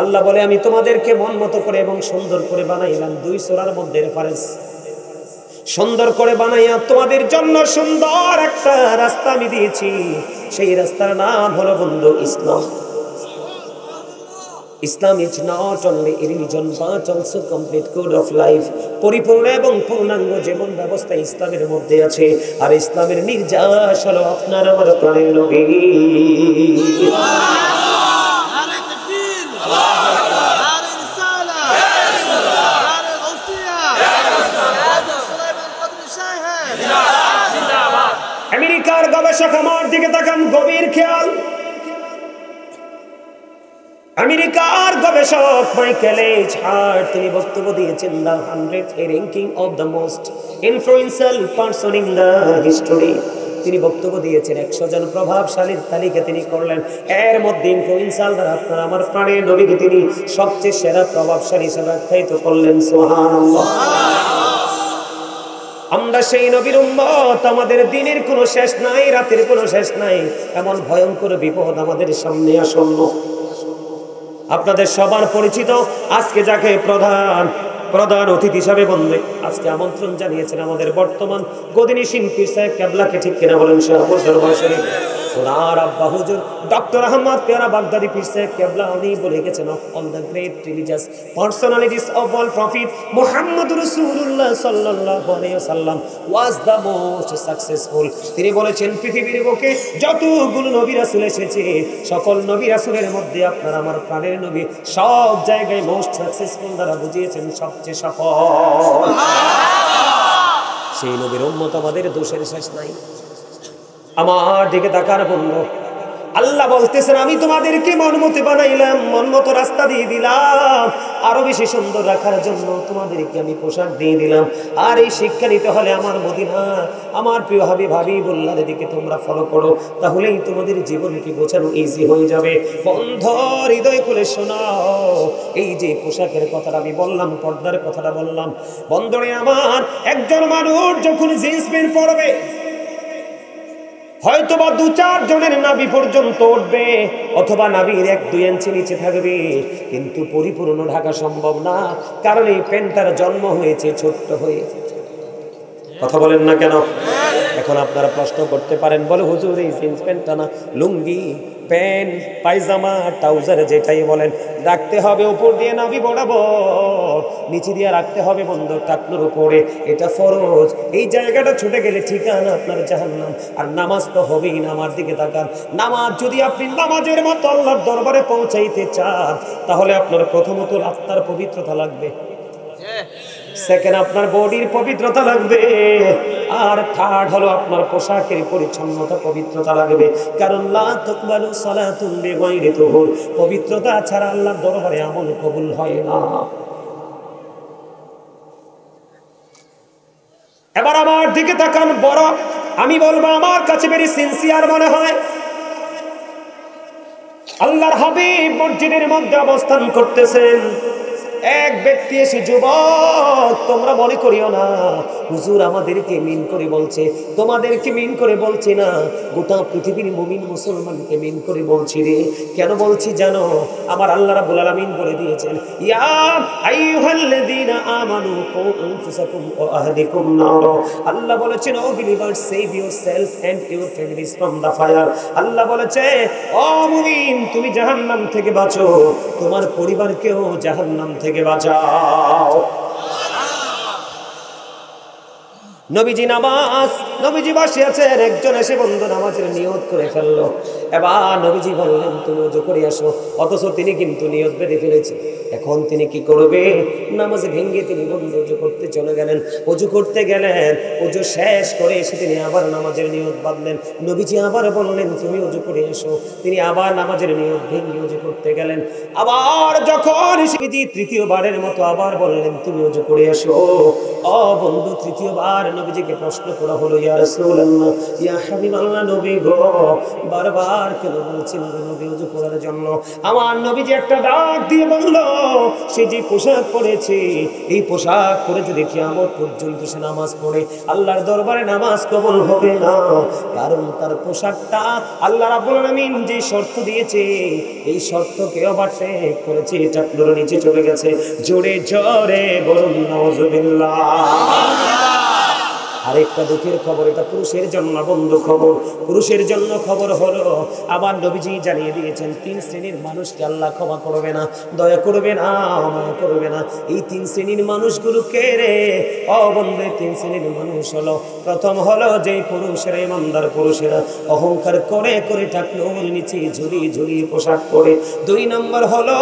A: আল্লাহ বলে আমি তোমাদেরকে মন মতো করে এবং সুন্দর করে বানাইলাম। 2 সূরার মধ্যে রেফারেন্স, সুন্দর করে বানাইয়া তোমাদের জন্য সুন্দর একটা রাস্তা আমি দিয়েছি, সেই রাস্তার নাম হলো বন্ধু ইসলাম। Islam is not only a religion but also complete code of life. পরিপূর্ণ এবং পূর্ণাঙ্গ জীবন ব্যবস্থা ইসলামের মধ্যে আছে, আর ইসলামের নির্যাস হলো আপনার আমার প্রাণের নবী। আমেরিকার গবেষক আমার দিকে তাকান, গভীর খেয়াল। আমেরিকার গবেষক মাইকেল এইচ হার্ট তিনি বক্তব্য দিয়েছেন, the 100 ranking of the most influential person in the history. তিনি বক্তব্য দিয়েছেন 100 জন প্রভাবশালীর তালিকা তিনি করলেন, এর মধ্যে ইনফ্লুয়েন্সিয়াল দ্বারা আপনার আমার প্রাণের নবীকে তিনি সবচেয়ে সেরা প্রভাবশালী হিসেবে আখ্যায়িত করলেন। সুবহানাল্লাহ। আমরা সেই নবীর উম্মত, আমাদের দিনের কোনো শেষ নাই, রাতের কোনো শেষ নাই, এমন ভয়ঙ্কর বিপদ আমাদের সামনে আসন্ন। আপনাদের সবার পরিচিত আজকে যাকে প্রধান অতিথি হিসাবে বন্ধু আজকে আমন্ত্রণ জানিয়েছেন আমাদের বর্তমান গদিনীশীন পীর সাহেব কেবলাকে, ঠিক কিনা বলেন? শাহপুর দরবার শরীফ ওনার আব্বা হুজুর ডক্টর আহমদ পেয়ারা বাগদাদি পীর সাহেব কেবলা উনি বলে গেছেন, of all the great religious personalities of all prophet Muhammad রাসূলুল্লাহ সাল্লাল্লাহু আলাইহি ওয়াসাল্লাম ওয়াজ দ্য মোস্ট সাকসেসফুল। তিনি বলেছেন পৃথিবীর বুকে যতগুলো নবী রাসূল এসেছে, সকল নবী রাসূলের মধ্যে আপনার আমার প্রাণের নবী সব জায়গায় মোস্ট সাকসেসফুল দ্বারা বুঝিয়েছেন সবচেয়ে সফল। সেই নবীর উম্মত আমাদের দোষের শেষ নাই। আমার দিকে তাকার বন্ধু, আল্লাহ বলতেছেন আমি তোমাদেরকে মনমতো বানাইলাম, মনমতো রাস্তা দিয়ে দিলাম, আরো বেশি সুন্দর রাখার জন্য তোমাদেরকে আমি পোশাক দিয়ে দিলাম। আর এই শিক্ষা নিতে হলে আমার মদিনা, আমার প্রিয় হাবিবুল্লাহর দিকে তোমরা ফলো করো, তাহলেই তোমাদের জীবনকে বোঝানো ইজি হয়ে যাবে। বন্ধ হৃদয় খুলে শোনাও, এই যে পোশাকের কথাটা আমি বললাম, পর্দার কথাটা বললাম, বন্ধুরে আমার, একজন মানুষ যখন জিন্স প্যান্ট পরবে হয়তোবা 2-4 জনের নাভি পর্যন্ত উঠবে, অথবা নাভির 1-2 ইঞ্চি নিচে থাকবে, কিন্তু পরিপূর্ণ ঢাকা সম্ভব না, কারণ এই প্যান্টটার জন্ম হয়েছে ছোট্ট হয়ে। কথা বলেন না কেন? এখন আপনারা প্রশ্ন করতে পারেন, বলে হুজুর এই জিন্স প্যান্টটা না লুঙ্গি, প্যান্ট, পায়জামা, ট্রাউজার যেটাই বলেন, রাখতে হবে উপর দিয়ে নাভি বরাবর, নিচে দিয়ে রাখতে হবে বন্ধ টাকনুর উপরে, এটা ফরজ। এই জায়গাটা ছুটে গেলে ঠিকানা আপনার জাহান্নাম। আর নামাজ তো হবেই না। আমার দিকে তাকান, নামাজ যদি আপনি নামাজের মতো আল্লাহর দরবারে পৌঁছাইতে চান, তাহলে আপনার প্রথমত আত্মার পবিত্রতা লাগবে, সেকেন্ড আপনার বডির পবিত্রতা লাগবে, আর থার্ড হলো আপনার পোশাকের পরিচ্ছন্নতা পবিত্রতা লাগবে। কারণ লা তুকবালু সালাতুন বিগাইরি তুহুর, পবিত্রতা ছাড়া আল্লাহর দরবারে আমল কবুল হয় না। এবার আমার দিকে তাকান, বড় আমি বলবো আমার কাছে বেশি সিনসিয়ার মনে হয় আল্লাহর হাবিব মসজিদের মধ্যে অবস্থান করতেছেন, এক ব্যক্তি এসে, যুবক তোমরা মনে করিও না হুজুর আমাদেরকে মিন করে বলছে, তোমাদেরকে মিন করে বলছি না, গোটা পৃথিবীর মুমিন মুসলমানকে মিন করে বলছি রে। কেন বলছি জানো? আমার আল্লাহ রাব্বুল আলামিন বলে দিয়েছেন, ইয়া আইয়ুহাল্লাযীনা আমানু কু আনফুসাকুম ওয়া আহলিকুম নার। আল্লাহ বলেছেন, O believers, save yourself and your families from the fire. আল্লাহ বলেছে, ও মুমিন তুমি জাহান্নাম থেকে বাঁচো, তোমার পরিবারকেও জাহান্নাম থেকে বাঁচাও। নবীজি নামাজ, নবীজি বসে আছেন, একজন এসে বন্ধু নামাজের নিয়ত করে ফেললো। এবার নবীজি বললেন তুমি ওযু করে আসো, অথচ তিনি কিন্তু নিয়ত বেঁধে ফেলেছে। এখন তিনি কি করবে? নামাজ ভেঙে তিনি বন্ধু ওযু করতে চলে গেলেন। ওযু করতে গেলেন, ওযু শেষ করে এসে তিনি আবার নামাজের নিয়ত বাঁধলেন। নবীজি আবার বললেন তুমি ওযু করে এসো। তিনি আবার নামাজের নিয়ত ভেঙে ওযু করতে গেলেন। আবার যখন নবীজি তৃতীয়বারের মতো আবার বললেন তুমি ওযু করে এসো। ও বন্ধু, তৃতীয়বার নবীজিকে প্রশ্ন করা হলো, ইয়া রাসূলুল্লাহ, ইয়া হাবিবাল্লাহ, নবী গো বারবার কেন বলছেন নবী ওযু করার জন্য? আমার নবীজি একটা ডাক দিয়ে বলল, সে যে পোশাক পরেছে, এই পোশাক পরে যদি কিয়ামত পর্যন্ত সে নামাজ পড়ে, আল্লাহর দরবারে নামাজ কবুল হবে না। কারণ তার পোশাকটা আল্লাহ রাব্বুল আলামিন যে শর্ত দিয়েছে, এই শর্তকে ওভারটেক করেছে, এটা পুরো নিচে চলে গেছে। জোরে জোরে বলুন নাউযুবিল্লাহ। আরেকটা দুঃখের খবর, এটা পুরুষের জন্য বন্ধু খবর। পুরুষের জন্য খবর হলো, আবার নবীজি জানিয়ে দিয়েছেন 3 শ্রেণীর মানুষকে আল্লাহ ক্ষমা করবে না, দয়া করবে না, মায়া করবে না। এই 3 শ্রেণীর মানুষগুলো কে রে? ও বন্ধু, 3 শ্রেণীর মানুষ হলো, প্রথম হলো যে পুরুষেরা, ইমানদার পুরুষেরা অহংকার করে করে টাকনোর নিচে ঝুলিয়ে ঝুলিয়ে পোশাক পরে। 2 নম্বর হলো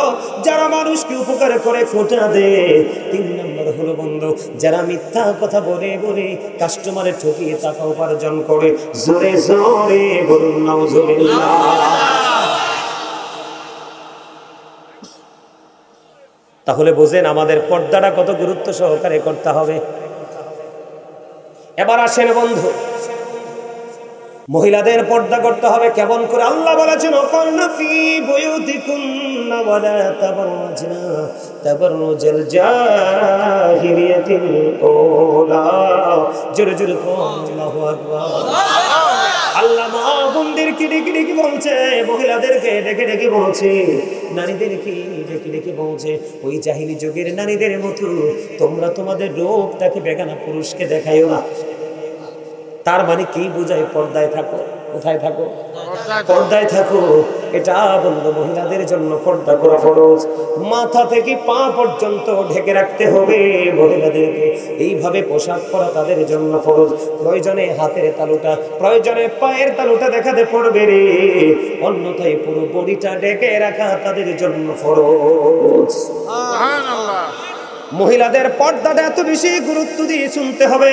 A: যারা মানুষকে উপকার করে খোঁটা দেয়। 3 নম্বর হলো বন্ধু যারা মিথ্যা কথা বলে বলে কাস্টমারে ঠকিয়ে টাকা উপার্জন করে। জোরে জোরে বলুন নাউযুবিল্লাহ। তাহলে বোঝেন আমাদের পর্দাটা কত গুরুত্ব সহকারে করতে হবে। এবার আসেন বন্ধু, মহিলাদের পর্দা করতে হবে কেমন করে? আল্লাহ বলেছেন, ওয়াকারনা ফি বুয়ুতিকুন্না ওয়ালা তাবাররাজনা তাবাররুজাল জাহিলিয়াতিল উলা। জোরে জোরে আল্লাহু আকবার। আল্লাহ মা বোনদেরকে ডেকে ডেকে বলছে, মহিলাদেরকে ডেকে ডেকে বলছে, নারীদেরকে ডেকে ডেকে বলছে, ওই জাহিলি যুগের নারীদের মতো তোমরা তোমাদের রূপটাকে বেগানা পুরুষকে দেখাইও না। তার মানে কি বোঝায়? পর্দায় থাকো। কোথায় থাকো? পর্দায় থাকো। এটা বন্ধু মহিলাদের জন্য পর্দা করা ফরজ। মাথা থেকে পা পর্যন্ত ঢেকে রাখতে হবে মহিলাদেরকে। এইভাবে পোশাক পরা তাদের জন্য ফরজ। প্রয়োজনে হাতের তালুটা, প্রয়োজনে পায়ের তালুটা দেখাতে পড়বে রে, অন্যথায় পুরো বডিটা ঢেকে রাখা তাদের জন্য ফরজ। সুবহানাল্লাহ। মহিলাদের পর্দাটা এত বেশি গুরুত্ব দিয়ে শুনতে হবে,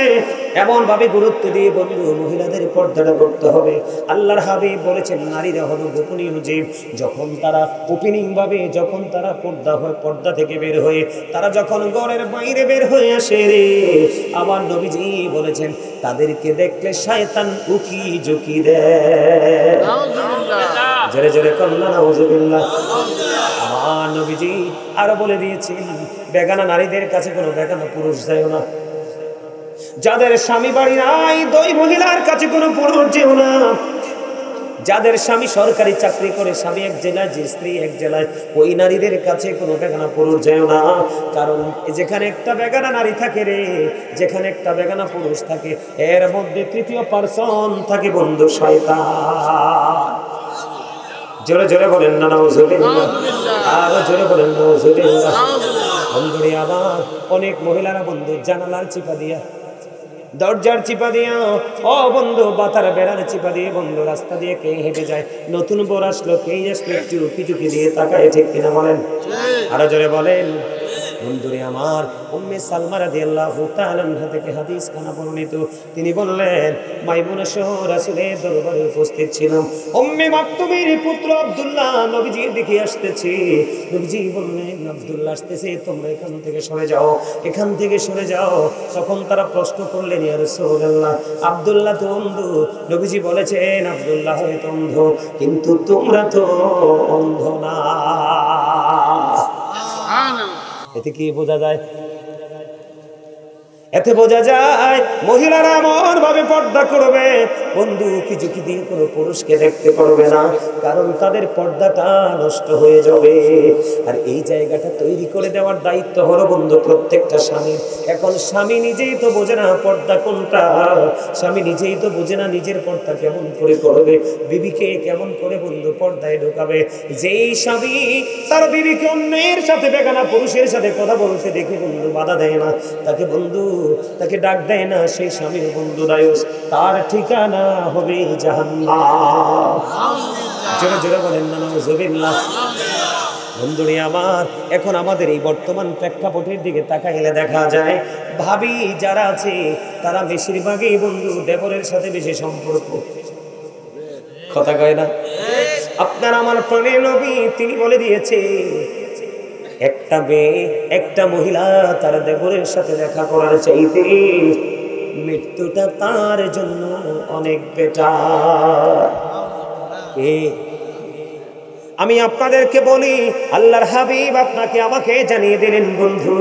A: এমন ভাবে গুরুত্ব দিয়ে বন্ধু মহিলাদের পর্দাটা করতে হবে। আল্লাহর হাবিব বলেছেন, নারীরা হলো গোপনীয় জীব। যখন তারা ওপেনিং ভাবে, যখন তারা পর্দা থেকে বের হয়ে তারা যখন ঘরের বাইরে বের হয়ে আসে রে, আমার নবীজি বলেছেন তাদেরকে দেখলে শয়তান উকি ঝুঁকি দেয়। নাউযুবিল্লাহ। জোরে জোরে কন্না নাউযুবিল্লাহ। আমার নবীজি আরো বলে দিয়েছেন, বেগানা নারীদের কাছে কোনো বেগানা পুরুষ যায় না। যাদের স্বামী বাড়ি নাই, দুই মহিলার কাছে কোনো পুরুষ যেও না। যাদের স্বামী সরকারি চাকরি করে, স্বামী এক জেলায়, যে স্ত্রী এক জেলায়, ওই নারীদের কাছে কোনো বেগানা পুরুষ যেও না। কারণ যেখানে একটা বেগানা নারী থাকে রে, যেখানে একটা বেগানা পুরুষ থাকে, এর মধ্যে তৃতীয় পারসন থাকে বন্ধু, শয়তান। জোরে জোরে বলেন না নাউযুবিল্লাহ। আরো জোরে বলেন নাউযুবিল্লাহ। বন্ধুরে আমার অনেক মহিলারা বন্ধু জানালার চিপা দিয়া, দরজার চিপা দিয়া, ও বন্ধু বাতার বেড়ার চিপা দিয়ে বন্ধু রাস্তা দিয়ে কে হেঁটে যায়, নতুন বর আসলো, কে আসলো, একটু চুকি দিয়ে তাকায়, ঠিক কিনা বলেন? আরো জোরে বলেন। বন্ধুরে আমার উম্মে সালমা রাদিয়াল্লাহু তাআলা আনহা থেকে হাদিস খানা বর্ণিত, তিনি বললেন, মাইমুনা সহ রাসূলের দরবারে উপস্থিত ছিলাম। উম্মে মাকতুমের পুত্র আব্দুল্লাহ নবীজি দেখে আসতেছে। নবীজি বললেন, আব্দুল্লাহ আসতেছে, তোমরা এখান থেকে সরে যাও, এখান থেকে সরে যাও। তখন তারা প্রশ্ন করলেন, ইয়া রাসূলুল্লাহ, আব্দুল্লাহ তো অন্ধ। নবীজি বলেছেন, আব্দুল্লাহ হয়তো অন্ধ, কিন্তু তোমরা তো অন্ধ না। এতে কি বোঝা যায়? এতে বোঝা যায় মহিলারা এমন ভাবে পর্দা করবে বন্ধু, কিছু কি দিয়ে কোনো পুরুষকে দেখতে পারবে না, কারণ তাদের পর্দাটা নষ্ট হয়ে যাবে। আর এই জায়গাটা তৈরি করে দেওয়ার দায়িত্ব হলো বন্ধু প্রত্যেকটা স্বামীর। এখন স্বামী নিজেই তো বোঝে না পর্দা কোনটা, স্বামী নিজেই তো বোঝে না নিজের পর্দা কেমন করে করবে, বিবিকে কেমন করে বন্ধু পর্দায় ঢোকাবে। যেই স্বামী তার বিবিকে অন্যের সাথে বেগানা পুরুষের সাথে কথা বলতে দেখে বন্ধু বাধা দেয় না, তাকে বন্ধু তাকে ডাক দেয় না, সেই স্বামীর বন্ধু দায়ুস, তার ঠিকানা হবে জাহান্নাম। জোরে জোরে বলেন না নাউজুবিল্লাহ। বন্ধুরে আমার, এখন আমাদের এই বর্তমান প্রেক্ষাপটের দিকে তাকাইলে দেখা যায় ভাবি যারা আছে তারা বেশিরভাগই বন্ধু দেবরের সাথে বেশি সম্পর্ক। কথা কয় না? আপনার আমার প্রাণের নবী তিনি বলে দিয়েছে একটা মেয়ে একটা মহিলা তার দেবরের সাথে দেখা করার চাইতে মৃত্যুটা তার জন্য অনেক বেটার। আমি আপনাদেরকে বলি, আল্লাহর হাবিব আপনাকে আমাকে জানিয়ে দিলেন বন্ধু,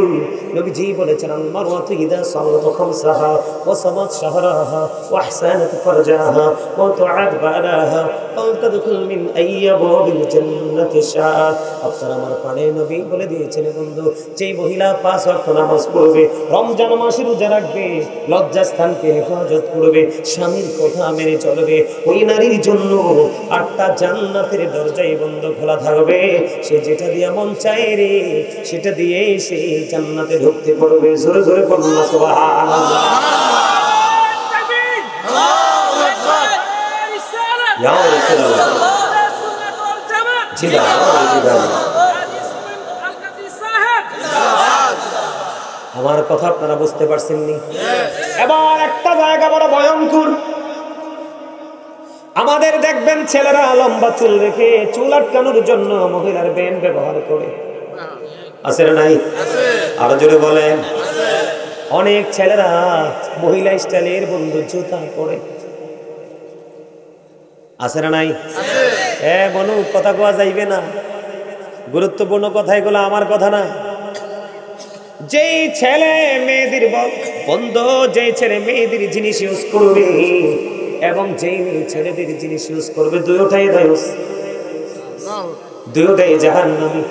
A: নবীজি বলেছেন আল মারওয়াতু ইযা সালাত খামসাহা ওয়া সামাত শাহরাহা ওয়া আহসানাত ফারজাহা ওয়া তুআদ বালাহা ফালতাদখুল মিন আইয়াবিল জান্নাতি শাআ। আপনার আমার প্রাণের নবী বলে দিয়েছেন বন্ধু, যেই মহিলা 5 ওয়াক্ত নামাজ পড়বে, রমজান মাসে রোজা রাখবে, লজ্জাস্থানকে হেফাজত করবে, স্বামীর কথা মেনে চলবে, ওই নারীর জন্য 8টা জান্নাতের দরজাই বন্ধ খোলা থাকবে। সে যেটা দিয়ে মন চায় রে সেটা দিয়ে সে জান্নাতে ঢুকতে পারবে। জোরে জোরে বলুন না সুবহানাল্লাহ। ইয়া রাসূলুল্লাহ জিদা আমার কথা আপনারা বুঝতে পারছেন নি? এবার একটা জায়গা বড় ভয়ঙ্কর। আমাদের দেখবেন ছেলেরা লম্বা চুল রেখে চুল আটকানোর জন্য মহিলার ব্যান্ড ব্যবহার করে, আছে না নাই? আরো জোরে বলেন। অনেক ছেলেরা মহিলা স্টাইলের বন্ধু জুতা পরে, আছে না নাই? বনু কথা কোয়া যাইবে না, গুরুত্বপূর্ণ কথা এগুলো, আমার কথা না। যেই ছেলে মেয়েদের বন্ধু, যেই ছেলে মেয়েদের জিনিস ইউজ করবে এবং যেই মেয়ে ছেলেদের জিনিস ইউজ করবে, দুইটাই দায়ুস, দুইটাই জাহান্নামী।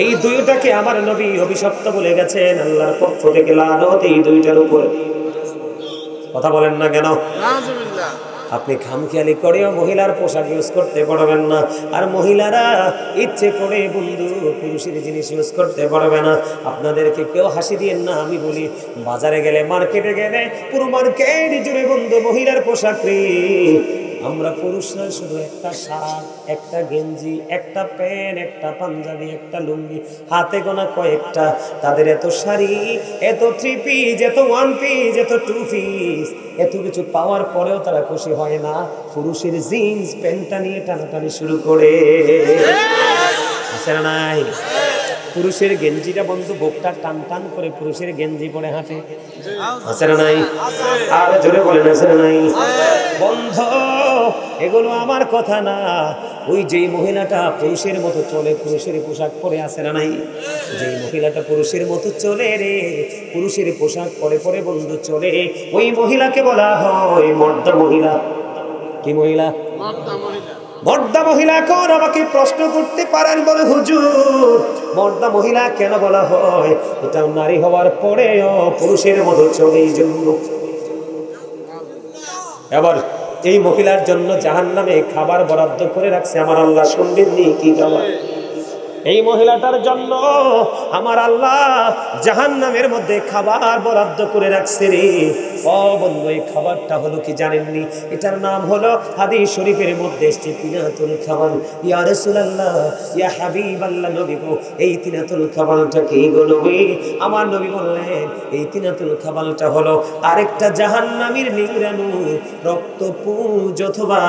A: এই দুইটাকে আমার নবী অভিশপ্ত বলে গেছেন, আল্লাহর পক্ষ থেকে লানত এই দুইটার উপরে। কথা বলেন না কেন? আপনি খামখেয়ালি করেও মহিলার পোশাক ইউজ করতে পারবেন না, আর মহিলারা ইচ্ছে করে বন্ধু পুরুষের জিনিস ইউজ করতে পারবে না। আপনাদেরকে কেউ হাসি দিয়েন না, আমি বলি বাজারে গেলে, মার্কেটে গেলে, পুরো মার্কেট জুড়ে বন্ধু মহিলার পোশাক রে। আমরা পুরুষরা শুধু একটা শার্ট, একটা গেঞ্জি, একটা প্যান্ট, একটা পাঞ্জাবি, একটা লুঙ্গি, হাতে গোনা কয়েকটা। তাদের এত শাড়ি, এত 3 পিস, এত 1 পিস, এত 2 পিস, এত কিছু পাওয়ার পরেও তারা খুশি হয় না। পুরুষের জিন্স প্যান্টটা নিয়ে টানাটানি শুরু করে, আছে না নাই? পুরুষের গেঞ্জিটা বন্ধু বুকটা টান টান করে পুরুষের গেঞ্জি পরে হাঁটে, আছে না নাই? আর জোরে বলেন, আছে না নাই? বন্ধ, এগুলো আমার কথা না। ওই যেই মহিলাটা পুরুষের মতো চলে, পুরুষের পোশাক পরে, আছে না নাই? যেই মহিলাটা পুরুষের মতো চলে রে, পুরুষের পোশাক পরে পরে বন্ধু চলে, ওই মহিলাকে বলা হয় মর্দা মহিলা। কি মহিলা? মর্দা মহিলা। কোন আমাকে প্রশ্ন করতে পারেন, বলে হুজুর মর্দা মহিলা কেন বলা হয়? এটা নারী হওয়ার পরেও পুরুষের মতো চলে, এই জন্য। এবার এই মহিলার জন্য জাহান্নামে খাবার বরাদ্দ করে রাখছে আমার আল্লাহ। শুনবেন নি কি খাবার? এই মহিলাটার জন্য আমার আল্লাহ জাহান্নামের মধ্যে খাবার বরাদ্দ করে রাখছে রে। ও বন্ধু, এই খাবারটা হলো কি জানেননি? এটার নাম হলো হাদিস শরীফের মধ্যে এসেছে তিনাতুল খাবার। ইয়া রাসূলুল্লাহ, ইয়া হাবিবাল্লাহ, নবী গো, এই তিনাতুল খাবারটা কি গো নবী? আমার নবী বললেন এই তিনাতুল খাবারটা হলো আরেকটা জাহান্নামীর নিংড়ানো রক্তপুঞ্জ অথবা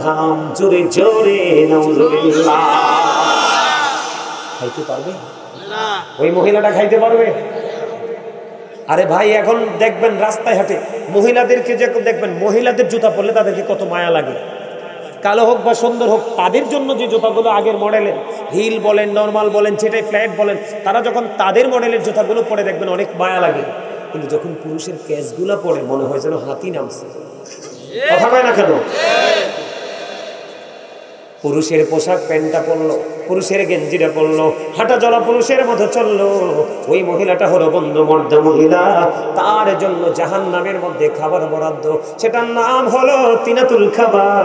A: ঘাম। জোরে জোরে নাউজুবিল্লাহ। খাইতে পারবে না ওই মহিলাটা? খাইতে পারবে? আরে ভাই, এখন দেখবেন রাস্তায় হাঁটে মহিলাদেরকে, যে দেখবেন মহিলাদের জুতা পরলে তাদেরকে কত মায়া লাগে। কালো হোক বা সুন্দর হোক, তাদের জন্য যে জুতাগুলো আগের মডেলের, হিল বলেন, নর্মাল বলেন, যেটাই ফ্ল্যাট বলেন, তারা যখন তাদের মডেলের জুতাগুলো পরে দেখবেন অনেক মায়া লাগে। কিন্তু যখন পুরুষের ক্যাচগুলো পরে মনে হয় যেন হাতি নামছে। কথা কয় না কেন? পুরুষের পোশাক প্যান্টটা পরলো, পুরুষের গেঞ্জিটা পরলো, হাঁটা চলা পুরুষের মতো চললো, ওই মহিলাটা হলো বন্ধু মর্দ মহিলা। তার জন্য জাহান্নামের মধ্যে খাবার বরাদ্দ, সেটার নাম হলো তিনাতুল খাবার।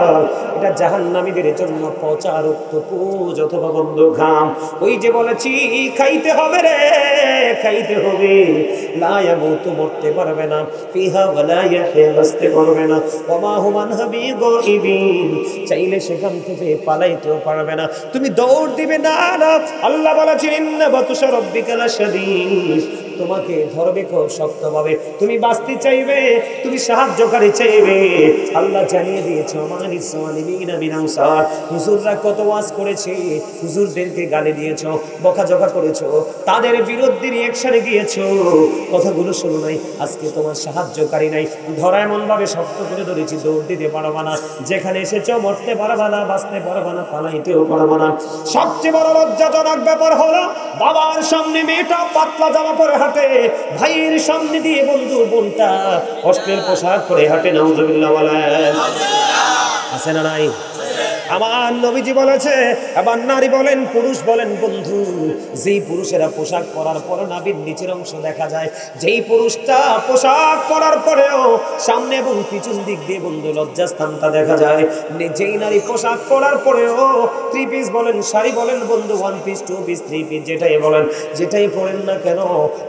A: এটা জাহান্নামীদের জন্য পচা রক্ত পুজ অথবা বন্ধু ঘাম। ওই যে বলেছি খাইতে হবে রে, খাইতে হবে। লা ইয়ামুতু, মরতে পারবে না, ফিহা ওয়ালা ইয়াহইয়া, বাঁচতে পারবে না, ওয়া মা হুম আনহা বিগাইবিন, চাইলে সেখান থেকে পালাইতেও পারবে না, তুমি দৌড় দিবে না। আল্লাহ বলেছেন ইন্না বাতুশা রাব্বিকা লাশাদীদ, তোমাকে ধরবে খুব শক্তভাবে। তুমি বাঁচতে চাইবে, তুমি সাহায্যকারী চাইবে। আল্লাহ জানিয়ে দিয়েছে আমানিস সালিমিনা মিন আনসার। হুজুররা কত ওয়াজ করেছে, হুজুরদেরকে গালি দিয়েছো, বকাঝকা করেছো, তাদের বিরুদ্ধে রিঅ্যাকশনে গিয়েছো, কথাগুলো শোনো নাই। আজকে তোমার সাহায্যকারী নাই, ধরা এমন ভাবে শক্ত করে ধরেছি, দৌড় দিতে পারবা না। যেখানে এসেছো মরতে পারবা না, বাঁচতে পারবা না, পালাইতেও পারবা না। সবচেয়ে বড় লজ্জাজনক ব্যাপার হলো বাবার সামনে মেয়েটা পাতলা জামা পরে হাঁটে, ভাইয়ের সামনে দিয়ে বন্ধু বোনটা অশ্লীল পোশাক পরে হাঁটে। নাউজুবিল্লাহ বলেন, আছে না নাই? আমার নবীজি বলেছে, আবার নারী বলেন পুরুষ বলেন বন্ধু, যেই পুরুষেরা পোশাক পরার পর নাভির নিচের অংশ দেখা যায়, যেই পুরুষটা পোশাক পরার পরেও সামনে এবং পিছন দিক দিয়ে বন্ধু লজ্জাস্থানটা দেখা যায়, যেই নারী পোশাক পরার পরেও থ্রি পিস বলেন, শাড়ি বলেন বন্ধু, one piece, two piece, three piece, যেটাই বলেন, যেটাই পরেন না কেন,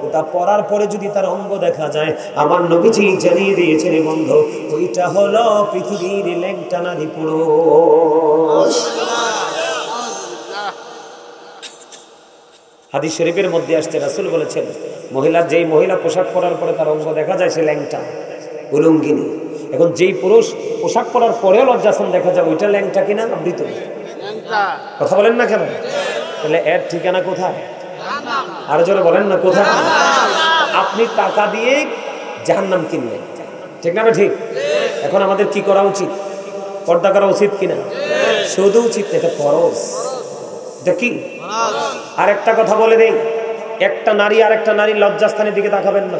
A: ওটা পরার পরে যদি তার অঙ্গ দেখা যায়, আমার নবীজি জানিয়ে দিয়েছেন বন্ধু, ওইটা হলো পৃথিবীর ল্যাংটা নারী পুরুষ। হাদিস শরীফের মধ্যে আসছে, রাসূল বলেছেন যেই মহিলা পোশাক পরার পরে তার অঙ্গ দেখা যায় সে ল্যাংটা, উলঙ্গিনী। এখন যেই পুরুষ পোশাক পরার পরেও লজ্জাস্থান দেখা যায়, ওইটা ল্যাংটা কিনা আবৃত? কথা বলেন না কেন? তাহলে এর ঠিকানা কোথায়? আরো জোরে বলেন না কোথায়? আপনি টাকা দিয়ে জাহান্নাম কিনলেন, ঠিক না? ঠিক। এখন আমাদের কি করা উচিত? পর্দা করা উচিত কিনা? শুধু উচিত, এটা ফরজ। এটা কি? আর একটা কথা বলে দেই, একটা নারী আর একটা নারীর লজ্জাস্থানের দিকে তাকাবেন না,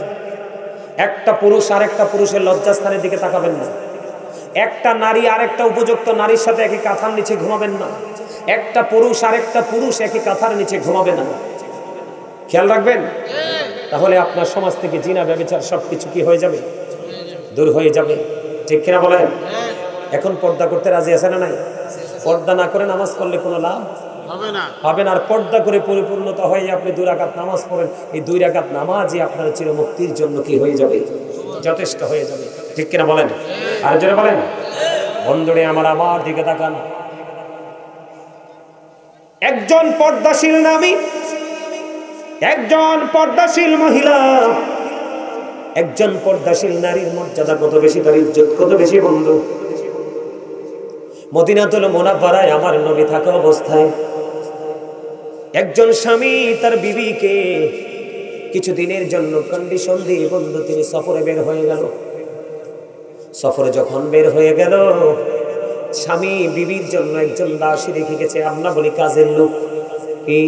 A: একটা পুরুষ আর একটা পুরুষের লজ্জাস্থানের দিকে তাকাবেন না, একটা নারী আর একটা উপযুক্ত নারীর সাথে একই কাঁথার নিচে ঘুমাবেন না, একটা পুরুষ আর একটা পুরুষ একই কাঁথার নিচে ঘুমাবে না। খেয়াল রাখবেন, তাহলে আপনার সমাজ থেকে জিনা ব্যভিচার সবকিছু কি হয়ে যাবে? দূর হয়ে যাবে, ঠিক কিনা বলেন? এখন পর্দা করতে রাজি আছে না নাই? পর্দা না করে নামাজ পড়লে কোনো লাভ হবে না। আর পর্দা করে পরিপূর্ণতা হয়ে আপনি 2 রাকাত নামাজ পড়েন, এই 2 রাকাত নামাজই আপনার চিরমুক্তির জন্য কি হয়ে যাবে? যথেষ্ট হয়ে যাবে, ঠিক কিনা বলেন? আর জোরে বলেন। বন্ধুরে আমার দিকে তাকান, একজন পর্দাশীল নারী, একজন পর্দাশীল মহিলা, একজন পর্দাশীল নারীর মর্যাদা কত বেশি, তার ইজ্জত কত বেশি বন্ধু। মদিনাতুল মুনাওয়ারায় আমার নবী থাকা অবস্থায় একজন স্বামী তার বিবিকে কিছুদিনের জন্য কন্ডিশন দিয়ে বন্ধু তিনি সফরে বের হয়ে গেল। সফরে যখন বের হয়ে গেল, স্বামী বিবির জন্য একজন দাসী রেখে গেছে, আমরা বলি কাজের লোক। কি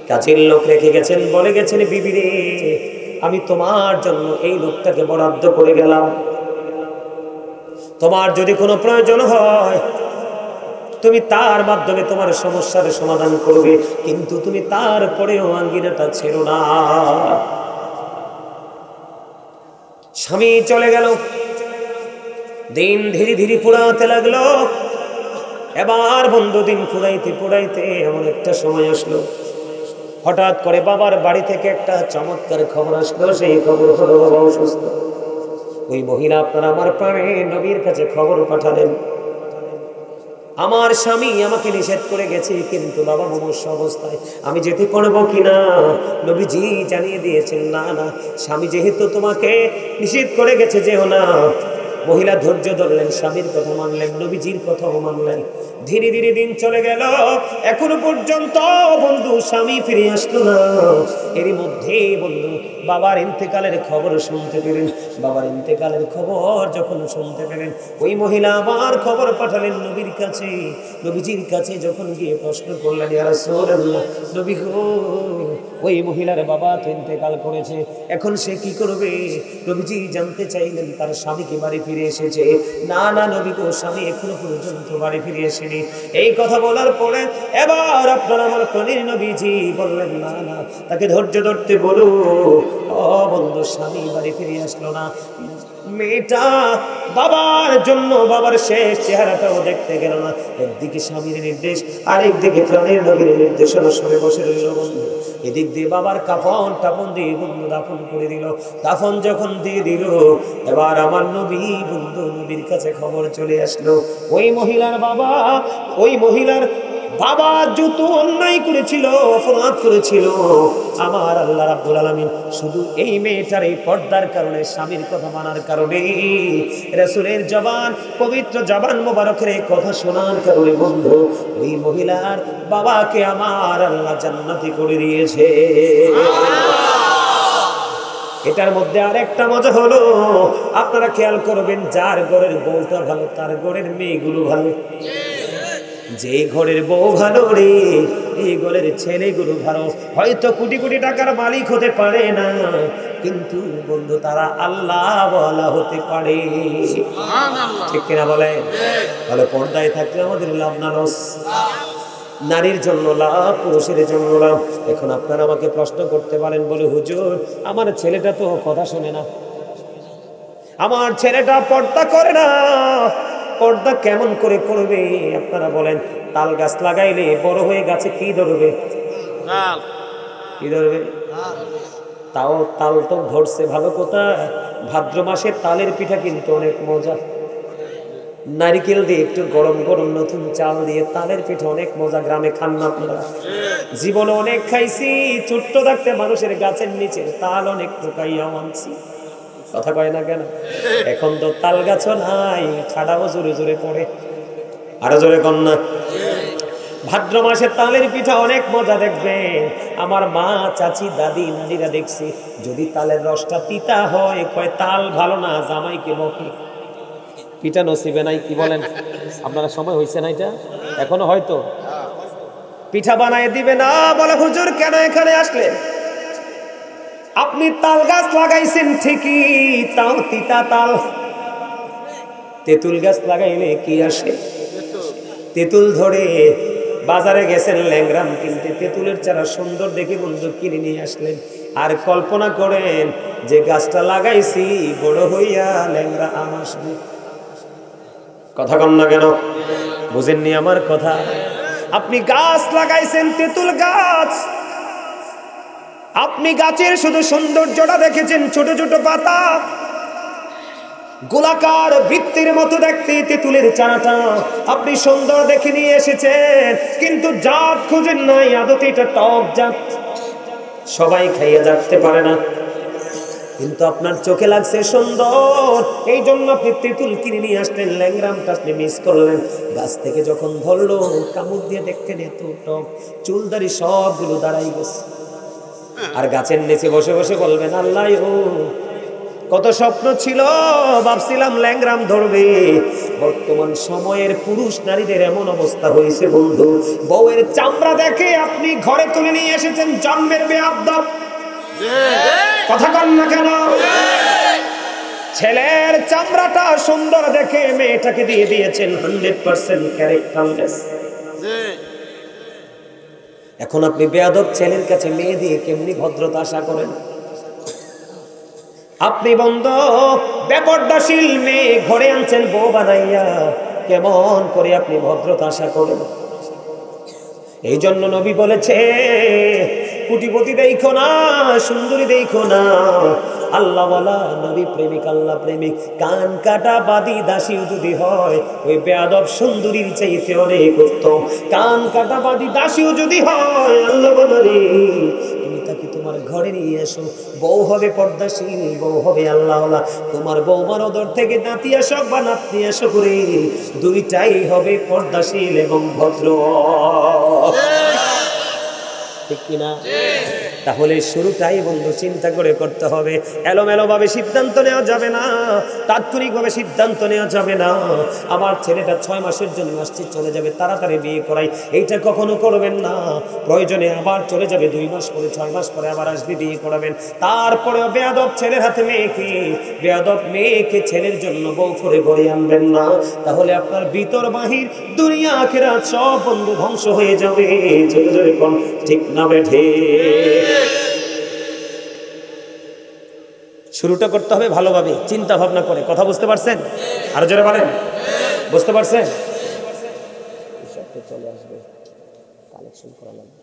A: কাজের লোক রেখে গেছেন, বলে গেছেন বিবি রে, আমি তোমার জন্য এই লোকটাকে বরাদ্দ করে গেলাম, তোমার যদি কোনো প্রয়োজন হয় তুমি তার মাধ্যমে তোমার সমস্যার সমাধান করবে, কিন্তু তুমি তারপরেও আঙ্গিনাটা ছেড়ো না। স্বামী চলে গেল, দিন ধীরে ধীরে ফুরাতে লাগলো। এবার বন্ধু দিন ফুরাইতে ফুরাইতে এমন একটা সময় আসলো, হঠাৎ করে বাবার বাড়ি থেকে একটা চমৎকার খবর আসলো। সেই খবর হলো বাবা অসুস্থ। ওই মহিলা আপনার আমার প্রাণে নবীর কাছে খবর পাঠালেন, আমার স্বামী আমাকে নিষেধ করে গেছে, কিন্তু বাবা মুমূর্ষ অবস্থায় আমি যেতে পারবো কিনা। নবীজি জানিয়ে দিয়েছেন, না না, স্বামী যেহেতু তোমাকে নিষেধ করে গেছে যেও না। মহিলা ধৈর্য ধরলেন, স্বামীর কথা মানলেন, নবীজির কথাও মানলেন। ধীরে ধীরে দিন চলে গেল, এখনো পর্যন্ত বন্ধু স্বামী ফিরে আসলো না। এরই মধ্যে বন্ধু বাবার ইন্তেকালের খবর শুনতে পেলেন। বাবার ইন্তেকালের খবর যখন শুনতে পেলেন, ওই মহিলা আবার খবর পাঠালেন নবীর কাছে। নবীজির কাছে যখন গিয়ে প্রশ্ন করলেন, ইয়া রাসূলুল্লাহ, নবী গো, ওই মহিলার বাবা তো ইন্তেকাল করেছে, এখন সে কি করবে? নবীজি জানতে চাইলেন তার স্বামী কি বাড়ি ফিরে এসেছে। না না নবী গো, স্বামী এখনো পর্যন্ত বাড়ি ফিরে আসেনি। এই কথা বলার পরে এবার আপনার আমার প্রাণের নবীজি বললেন, না না, তাকে ধৈর্য ধরতে বলো। ও বন্ধু, স্বামী বাড়ি ফিরে আসলো না। মেয়েটা বাবার জন্য বাবার শেষ চেহারাটাও দেখতে গেল না। একদিকে স্বামীর নির্দেশ, আরেকদিকে প্রাণের নবীর নির্দেশনা শুনে বসে রইল বন্ধু। এদিক দিয়ে বাবার কাফন টাফন দিয়ে বন্ধু দাফন করে দিল। দাফন যখন দিয়ে দিল, এবার আমার নবী বন্ধু নবীর কাছে খবর চলে আসলো, ওই মহিলার বাবা যত অন্যায় করেছিল, অপরাধ করেছিল, আমার আল্লাহ রাব্বুল আলামিন শুধু এই মেয়েটার এই পর্দার কারণে, স্বামীর কথা মানার কারণে, রাসূলের জবান, পবিত্র জবান মোবারকের এই কথা শোনার কারণে বন্ধু ওই মহিলার বাবাকে আমার আল্লাহ জান্নাতি করে দিয়েছে। এটার মধ্যে আরেকটা মজা হলো, আপনারা খেয়াল করবেন, যার ঘরের বউটা ভালো তার ঘরের মেয়েগুলো ভালো। যে ঘরের বউ ভালো রে, এই ঘরের ছেলেগুলো ভালো। হয়তো কোটি কোটি টাকার মালিক হতে পারে না, কিন্তু বন্ধু তারা আল্লাহ ওয়ালা হতে পারে। ঠিক কিনা বলে? তাহলে পর্দায় থাকলে আমাদের লাভ না লস? নারীর জন্য লাভ, পুরুষের জন্য লাভ। এখন আপনারা আমাকে প্রশ্ন করতে পারেন, বলে হুজুর আমার ছেলেটা তো কথা শোনে না, আমার ছেলেটা পর্দা করে না, পর্দা কেমন করে করবে? আপনারা বলেন, তাল গাছ লাগাইলে বড় হয়ে গাছে কি ধরবে? কি ধরবে? তাও তাল তো ধরছে ভালো কথা। ভাদ্র মাসে তালের পিঠা কিন্তু অনেক মজা। নারিকেল দিয়ে একটু গরম গরম নতুন চাল দিয়ে তালের পিঠা অনেক মজা। গ্রামে খান না আপনারা? জীবনে অনেক খাইছি, ছোট্ট থাকতে মানুষের গাছের নিচে তাল অনেক টোকাইয়া আনছি। কথা কয় না কেন? এখন তো তাল গাছও নাই, ঠাডাও জোরে জোরে পড়ে। আরো জোরে কন্যা। ভাদ্র মাসে তালের পিঠা অনেক মজা। দেখবেন আমার মা, চাচি, দাদি, নানিরা দেখছি, যদি তালের রসটা তিতা হয়, কয় তাল ভালো না, জামাইকে বকে। পিঠা নসিবে নাই, কি বলেন আপনারা? সময় হয়েছে না এটা? এখনো হয়তো পিঠা বানায় দিবে না। বলে হুজুর কেন এখানে আসলেন? আপনি তাল গাছ লাগাইছেন ঠিকই, তাও তিতা তাল। তেঁতুল গাছ লাগাইলে কি আসে? তেঁতুল ধরে। বাজারে গেছেন ল্যাংরাম কিনতে, তেঁতুলের চারা সুন্দর দেখে বন্ধু কিনে নিয়ে আসলেন। আর কল্পনা করেন যে গাছটা লাগাইছি বড় হইয়া ল্যাংরা আম আসবে। কথা কন না কেন? বুঝেননি আমার কথা? আপনি গাছ লাগাইছেন তেঁতুল গাছ, আপনি গাছের শুধু সৌন্দর্যটা দেখেছেন, ছোট ছোট পাতা, গোলাকার বৃত্তের মতো দেখতে তেঁতুলের চারাটা আপনি সুন্দর দেখে নিয়ে এসেছেন, কিন্তু জাত খুঁজেন নাই। আদতে এটা টক জাত, সবাই খাইয়া যাচ্ছে পারে না, কিন্তু আপনার চোখে লাগছে সুন্দর, এই জন্য আপনি তেঁতুল কিনে নিয়ে আসলেন। ল্যাংরামটা আপনি মিস করলেন। গাছ থেকে যখন ধরলো, কামড় দিয়ে দেখতেন এত টক, চুলদারি সবগুলো দাঁড়াই গেছে। আর গাছের নিচে বসে বসে বলবেন, আল্লাহ ও কত স্বপ্ন ছিল, ভাবছিলাম ল্যাংরাম ধরবে। বর্তমান সময়ের পুরুষ নারীদের এমন অবস্থা হয়েছে বন্ধু, বউয়ের চামড়া দেখে আপনি ঘরে তুলে নিয়ে এসেছেন জন্মের বেয়াদব। কথা কন না কেন? ছেলের চামড়াটা সুন্দর দেখে মেয়েটাকে দিয়ে দিয়েছেন 100% ক্যারেক্টারলেস। এখন আপনি বেয়াদব ছেলের কাছে মেয়ে দিয়ে কেমনি ভদ্রতা আশা করেন? আপনি বন্ধু বেপরদাশীল মেয়ে ঘরে আনছেন বউ বানাইয়া, কেমন করে আপনি ভদ্রতা আশা করেন? এই জন্য নবী বলেছে, কোটিপতি দেখো না, সুন্দরী দেখো না, আল্লাহওয়ালা নবী প্রেমিক, আল্লাহ প্রেমিক, কান কাটা বাদী দাসীও যদি হয়, ওই বেয়াদব সুন্দরীর চাইতে অনেক উত্তম। কান কাটা বাদী দাসীও যদি হয়, আল্লাহ বলে তুমি তাকে তোমার তোমার ঘরে নিয়ে এসো। বউ হবে পর্দাশীল, বউ হবে আল্লাহওয়ালা। তোমার বৌমার ওদর থেকে নাতি আসো বা নাতনি আসো করে দুইটাই হবে পর্দাশীল এবং ভদ্র। ঠিক কিনা? তাহলে শুরুটাই বন্ধু চিন্তা করে করতে হবে। এলোমেলোভাবে সিদ্ধান্ত নেওয়া যাবে না, তাৎক্ষণিকভাবে সিদ্ধান্ত নেওয়া যাবে না। আমার ছেলেটা 6 মাসের জন্য আসছে, চলে যাবে, তাড়াতাড়ি বিয়ে করাই, এইটা কখনো করবেন না। প্রয়োজনে আবার চলে যাবে 2 মাস পরে, 6 মাস পরে আবার আসবে, বিয়ে করাবেন। তারপরেও বেয়াদব ছেলের হাতে মেয়েকে, বেয়াদব মেয়েকে ছেলের জন্য বউ করে ঘরে আনবেন না। তাহলে আপনার ভিতর বাহির দুনিয়া আখিরাত সব বন্ধু ধ্বংস হয়ে যাবে। জোরে জোরে কোন ঠিক না বেঠে? শুরুটা করতে হবে ভালোভাবে, চিন্তা ভাবনা করে। কথা বুঝতে পারছেন? আরো জোরে বলেন, বুঝতে পারছেন? চলে আসবে, কালেকশন করা লাগবে,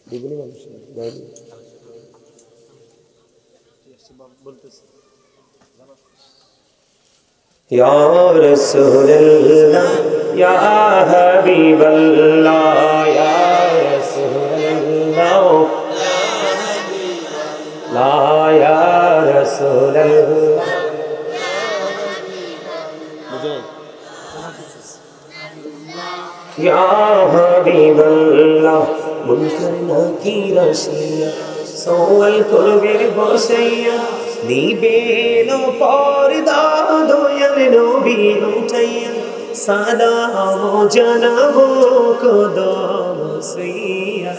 A: দ্বিগুণী মানুষ বলতেছে ইয়া রাসূলুল্লাহ ইয়া হাবিবাল্লাহ ইয়া রাসূলুল্লাহ লা ইয়া রাসূলুল্লাহ। ইয়া হাবিবাল্লাহ মুনকার নাকির আসিয়া সওয়াল করবে বসাইয়া, নিবেন পর্দা দয়াল নবী উঠাইয়া, সালাম জানাবো কদম ছুঁইয়া।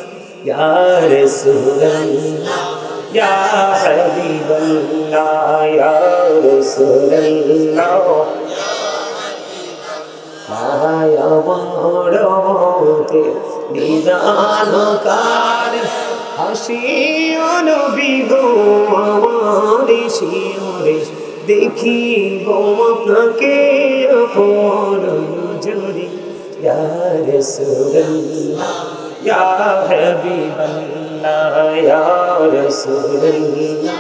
A: ইয়া রাসূলুল্লাহ ইয়া হাবিবাল্লাহ ইয়া রাসূলুল্লাহ আয়া মরতে নিদান কার হাসিও নবী গো আমার শিওরে, দেখিব আপনাকে আপন নজরে। ইয়া রাসূলুল্লাহ ইয়া হাবিবাল্লাহ ইয়া রাসূলুল্লাহ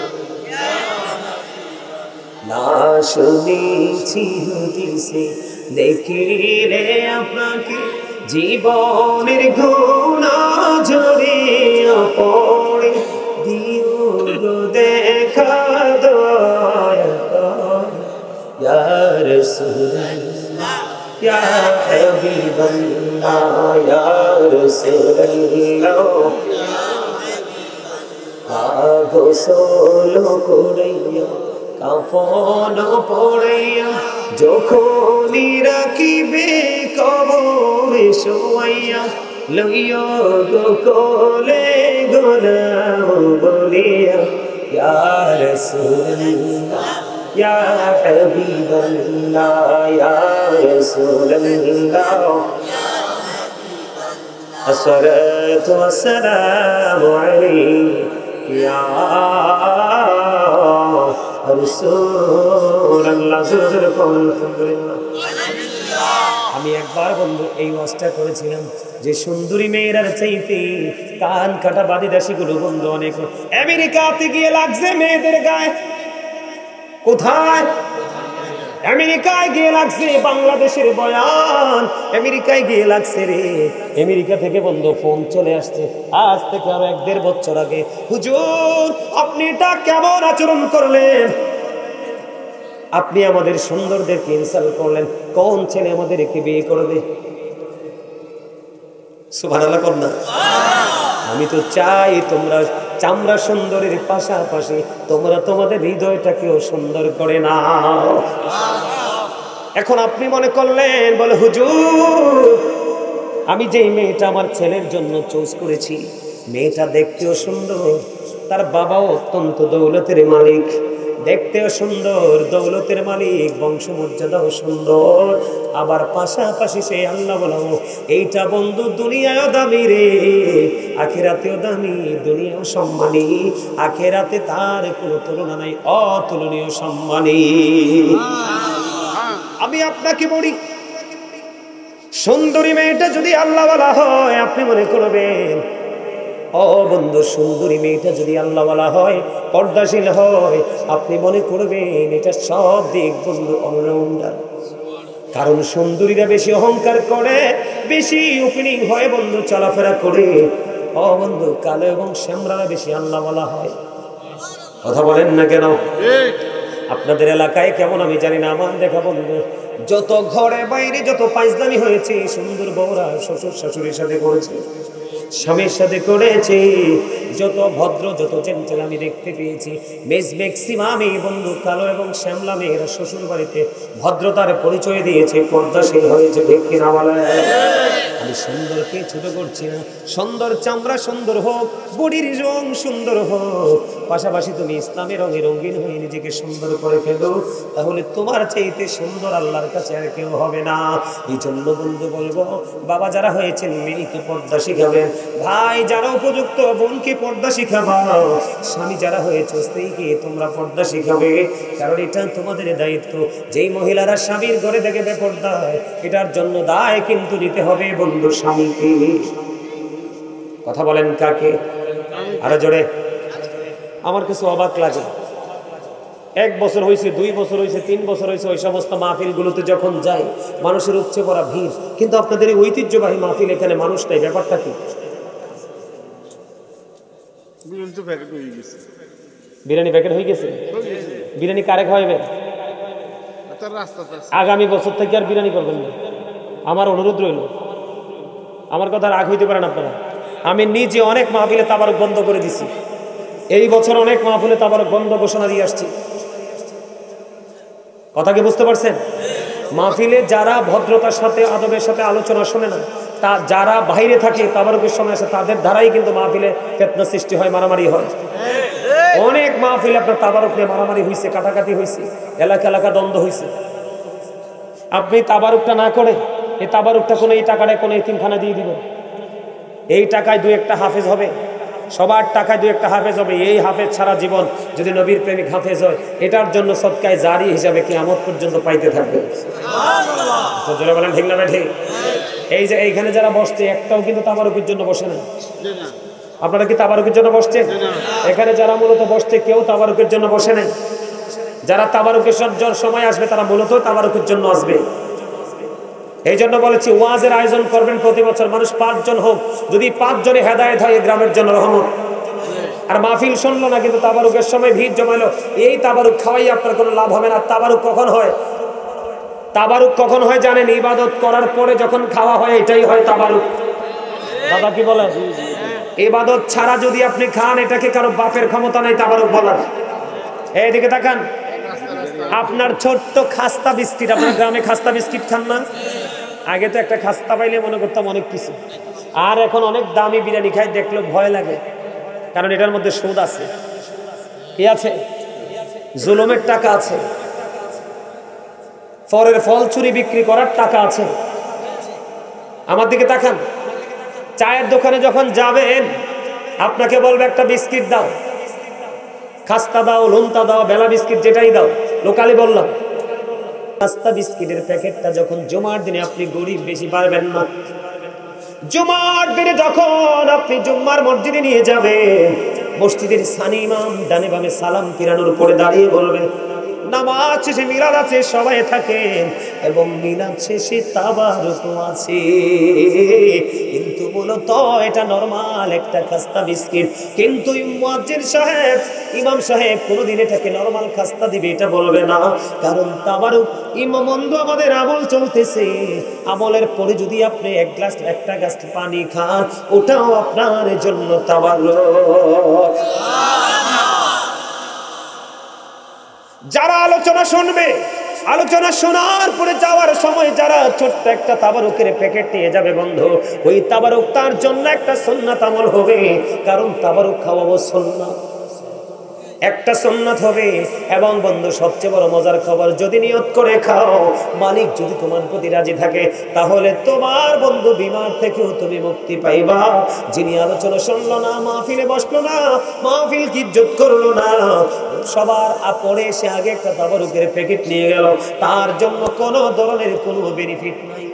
A: না শুনেছি হাদিসে, দেখিলে আপনাকে জীবনের গুনাহ ঝরিয়া পড়ে, দিও গো দেখা দয়া করে। ইয়া রাসূলুল্লাহ ইয়া হাবিবাল্লাহ ইয়া রাসূলুল্লাহ গোসল করাইয়া কাফন পড়াইয়া, যখনই রাখিবে কবরে শোয়াইয়া, লইয়া গো কোলে গোলাম বলিয়া। ইয়া রাসূলুল্লাহ ইয়া হাবিবাল্লাহ ইয়া রাসূলুল্লাহ আসসালাতু ওয়াসসালামু আলাইকা ইয়া রাসূলুল্লাহ। আমি একবার বন্ধু এই ওয়াজটা করেছিলাম যে সুন্দরী মেয়েরার চাইতে কান কাটা বাদিদাসীগুলো বন্ধু অনেক। আমেরিকাতে গিয়ে লাগছে মেয়েদের গায়ে, কোথায়? আমেরিকায় গিয়ে লাগছে বাংলাদেশের বয়ান, আমেরিকায় গিয়ে লাগছে রে। আমেরিকা থেকে বন্ধু ফোন চলে আসছে আজ থেকে আরো 1-1.5 বছর আগে, হুজুর আপনি এটা কেমন আচরণ করলেন, আপনি আমাদের সুন্দরদেরকে ইনসাল্ট করলেন, কোন ছেলে আমাদেরকে বিয়ে করবে? সুবহানাল্লাহ কর না। আমি তো চাই তোমরা চামড়া সুন্দরের পাশাপাশি তোমরা তোমাদের হৃদয়টাকেও সুন্দর করে নাও। এখন আপনি মনে করলেন, বলে হুজুর আমি যেই মেয়েটা আমার ছেলের জন্য চুজ করেছি, মেয়েটা দেখতেও সুন্দর, তার বাবাও অত্যন্ত দৌলতের মালিক, দেখতেও সুন্দর, দৌলতের মালিক, বংশমর্যাদাও সুন্দর, আবার পাশাপাশি সেই আল্লাহ বলা, এইটা বন্ধু দুনিয়ায়ও দামি রে, আখিরাতেও দামি, দুনিয়াও সম্মানী, আখিরাতে তার কোনো তুলনা নাই, অতুলনীয় সম্মানী। আমি আপনাকে বলি, সুন্দরী মেয়েটা যদি আল্লাহওয়ালা হয়, আপনি মনে করবেন ও বন্ধু সুন্দরী মেয়েটা যদি আল্লাহওয়ালা হয়, পর্দাশীল হয়, আপনি মনে করবেন এটা সব দিক বন্ধু অলরাউন্ডার। কারণ সুন্দরীরা বেশি অহংকার করে, বেশি ওপেনিং হয় বন্ধু, চলাফেরা করে, ও বন্ধু কালো এবং শ্যামরা বেশি আল্লাহ বলা হয়। কথা বলেন না কেন? আপনাদের এলাকায় কেমন আমি জানি না, আমার দেখা বন্ধু যত ঘরে বাইরে যত পাইজলামি হয়েছে, সুন্দর বউরা শ্বশুর শাশুড়ির সাথে করেছে, স্বামীর সাথে করেছে, যত ভদ্র যত জেন্টেল আমি দেখতে পেয়েছি, ম্যাক্সিমাম এই বন্ধু কালো এবং শ্যামলা মেয়েরা শ্বশুর বাড়িতে ভদ্রতার পরিচয় দিয়েছে, পর্দাশীল হয়েছে। ঠিক কিনা বলেন? আমি সুন্দরকে ছোট করছি না, সুন্দর চামড়া সুন্দর হোক, বডির রং সুন্দর হোক, পাশাপাশি তুমি ইসলামের রঙে রঙিন হয়ে নিজেকে সুন্দর করে ফেলো, তাহলে তোমার চাইতে সুন্দর আল্লাহর কাছে আর কেউ হবে না। এই জন্য বন্ধু বলবো, বাবা যারা হয়েছেন মেয়েকে পর্দা শিখাবেন, ভাই যারা উপযুক্ত বোনকে পর্দা শিখাবাও, স্বামী যারা হয়েছে স্ত্রীকে তোমরা পর্দা শিখাবে, কারণ এটা তোমাদের দায়িত্ব। যেই মহিলারা স্বামীর ঘরে থেকে বেপর্দায়, এটার জন্য দায় কিন্তু নিতে হবে বন্ধু স্বামীকে। কথা বলেন কাকে? আরো জোরে। আমার কিছু অবাক লাগে, 1 বছর হয়েছে, 2 বছর হয়েছে, 3 বছর হয়েছে, ওই সমস্ত মাহফিলগুলোতে যখন যাই মানুষের উপচে পড়া ভিড়, কিন্তু আপনাদের এই ঐতিহ্যবাহী মাহফিল এখানে মানুষ নাই, ব্যাপারটা কি? বিরিয়ানি প্যাকেট হয়ে গেছে। বিরিয়ানি কারে খাওয়াবেন? আগামী বছর থেকে আর বিরিয়ানি করবেন না, আমার অনুরোধ রইল। আমার কথা রাগ হইতে পারেন আপনারা। আমি নিজে অনেক মাহফিলে তাবারক বন্ধ করে দিছি, এই বছর অনেক মাহফিলে তাবারক বন্ধ ঘোষণা দিয়ে আসছি। কথা কি বুঝতে পারছেন? মাহফিলে যারা ভদ্রতার সাথে আদবের সাথে আলোচনা শোনে না, তা যারা বাইরে থাকে তাবারকের সময় আসে, তাদের দ্বারাই কিন্তু মাহফিলে ফিতনা সৃষ্টি হয়, মারামারি হয়। অনেক মাহফিলে আপনার তাবারক নিয়ে মারামারি হয়েছে, কাটাকাটি হয়েছে, এলাকা এলাকা দ্বন্দ্ব হয়েছে। আপনি তাবারকটা না করে এই তাবারকটা কোনো এই টাকাটায় কোনো এতিমখানা দিয়ে দিবেন, এই টাকায় 2-1টা হাফেজ হবে, সবার টাকায় 2-1টা হাফেজ হবে। এই হাফেজ সারা জীবন যদি নবীর প্রেমিক হাফেজ হয়, এটার জন্য সদকায়ে জারি হিসাবে কিয়ামত পর্যন্ত পাইতে থাকবে। তো জোরে বলেন ঠিক না ঠিক? এই যে এইখানে যারা বসছে, একটাও কিন্তু তাবারকের জন্য বসে না। আপনারা কি তাবারকের জন্য বসছেন? এখানে যারা মূলত বসছে কেউ তাবারকের জন্য বসে নাই। যারা তাবারকের সময় আসবে তারা মূলত তাবারকের জন্য আসবে। এই জন্য বলেছি ওয়াজের আয়োজন করবেন প্রতি বছর, মানুষ 5 জন হোক, যদি 5 জনে হেদায়েত হয় গ্রামের জন্য রহমত। আর মাহফিল শুনলো না কিন্তু তাবারুকের সময় ভিড় জমাইলো, এই তাবারুক খাওয়াই আপনার কোনো লাভ হবে না। তাবারুক কখন হয়? তাবারুক কখন হয় জানেন? ইবাদত করার পরে যখন খাওয়া হয়, এটাই হয় তাবারুক। দাদা কি বলেন? ইবাদত ছাড়া যদি আপনি খান, এটাকে কারো বাপের ক্ষমতা নাই তাবারুক বলার। এইদিকে তাকান, আপনার ছোট্ট খাস্তা বিস্কিট, আপনার গ্রামে খাস্তা বিস্কিট খান না? আগে তো একটা খাস্তা পাইলে মনে করতাম অনেক কিছু, আর এখন অনেক দামি বিরিয়ানি খাই, দেখলেও ভয় লাগে, কারণ এটার মধ্যে সুদ আছে, কি আছে? জুলুমের টাকা আছে, ফরের ফল চুরি বিক্রি করার টাকা আছে। আমার দিকে তাকান, চায়ের দোকানে যখন যাবেন আপনাকে বলবে একটা বিস্কিট দাও, খাস্তা দাও, লুন্তা দাও, বেলা বিস্কিট, যেটাই দাও, লোকালি বললাম। খাস্তা বিস্কিটের প্যাকেটটা যখন জুমার দিনে, আপনি গরিব বেশি পারবেন না, জুমার দিনে যখন আপনি জুম্মার মসজিদে নিয়ে যাবেন, মসজিদের সানি ইমাম ডানে বামে সালাম ফিরানোর উপরে দাঁড়িয়ে বলবেন নামাজ শেষে মিলাদ আছে, সবাই থাকেন, এবং মিলাদ শেষে তাবারুক আছে। কিন্তু মূলত এটা নরমাল একটা খাস্তা বিস্কিট, কিন্তু মুয়াজ্জিন সাহেব, ইমাম সাহেব কোনোদিন এটাকে নরমাল খাস্তা দিবে এটা বলবে না, কারণ তাবারুক। ইমাম বন্ধু, আমাদের আমল চলতেছে, আমলের পরে যদি আপনি একটা গ্লাস পানি খান, ওটাও আপনার জন্য তাবারুক। যারা আলোচনা শুনবে, আলোচনা শোনার পরে যাওয়ার সময় যারা ছোট্ট একটা তাবারুকের প্যাকেট নিয়ে যাবে বন্ধু, ওই তাবারুক তার জন্য একটা সুন্নাত আমল হবে, কারণ তাবারুক খাওয়াবো সুন্নাত, একটা সুন্নাত হবে। এবং বন্ধু সবচেয়ে বড় মজার খবর, যদি নিয়ত করে খাও, মালিক যদি তোমার প্রতি রাজি থাকে, তাহলে তোমার বন্ধু বিমার থেকেও তুমি মুক্তি পাইবা। যিনি আলোচনা শুনলো না, মাহফিলে বসলো না, মাহফিল কি ইজ্জত করলো না, সবার আপরে সে আগে একটা তাবারুকের প্যাকেট নিয়ে গেল, তার জন্য কোনো ধরনের কোনো বেনিফিট নাই।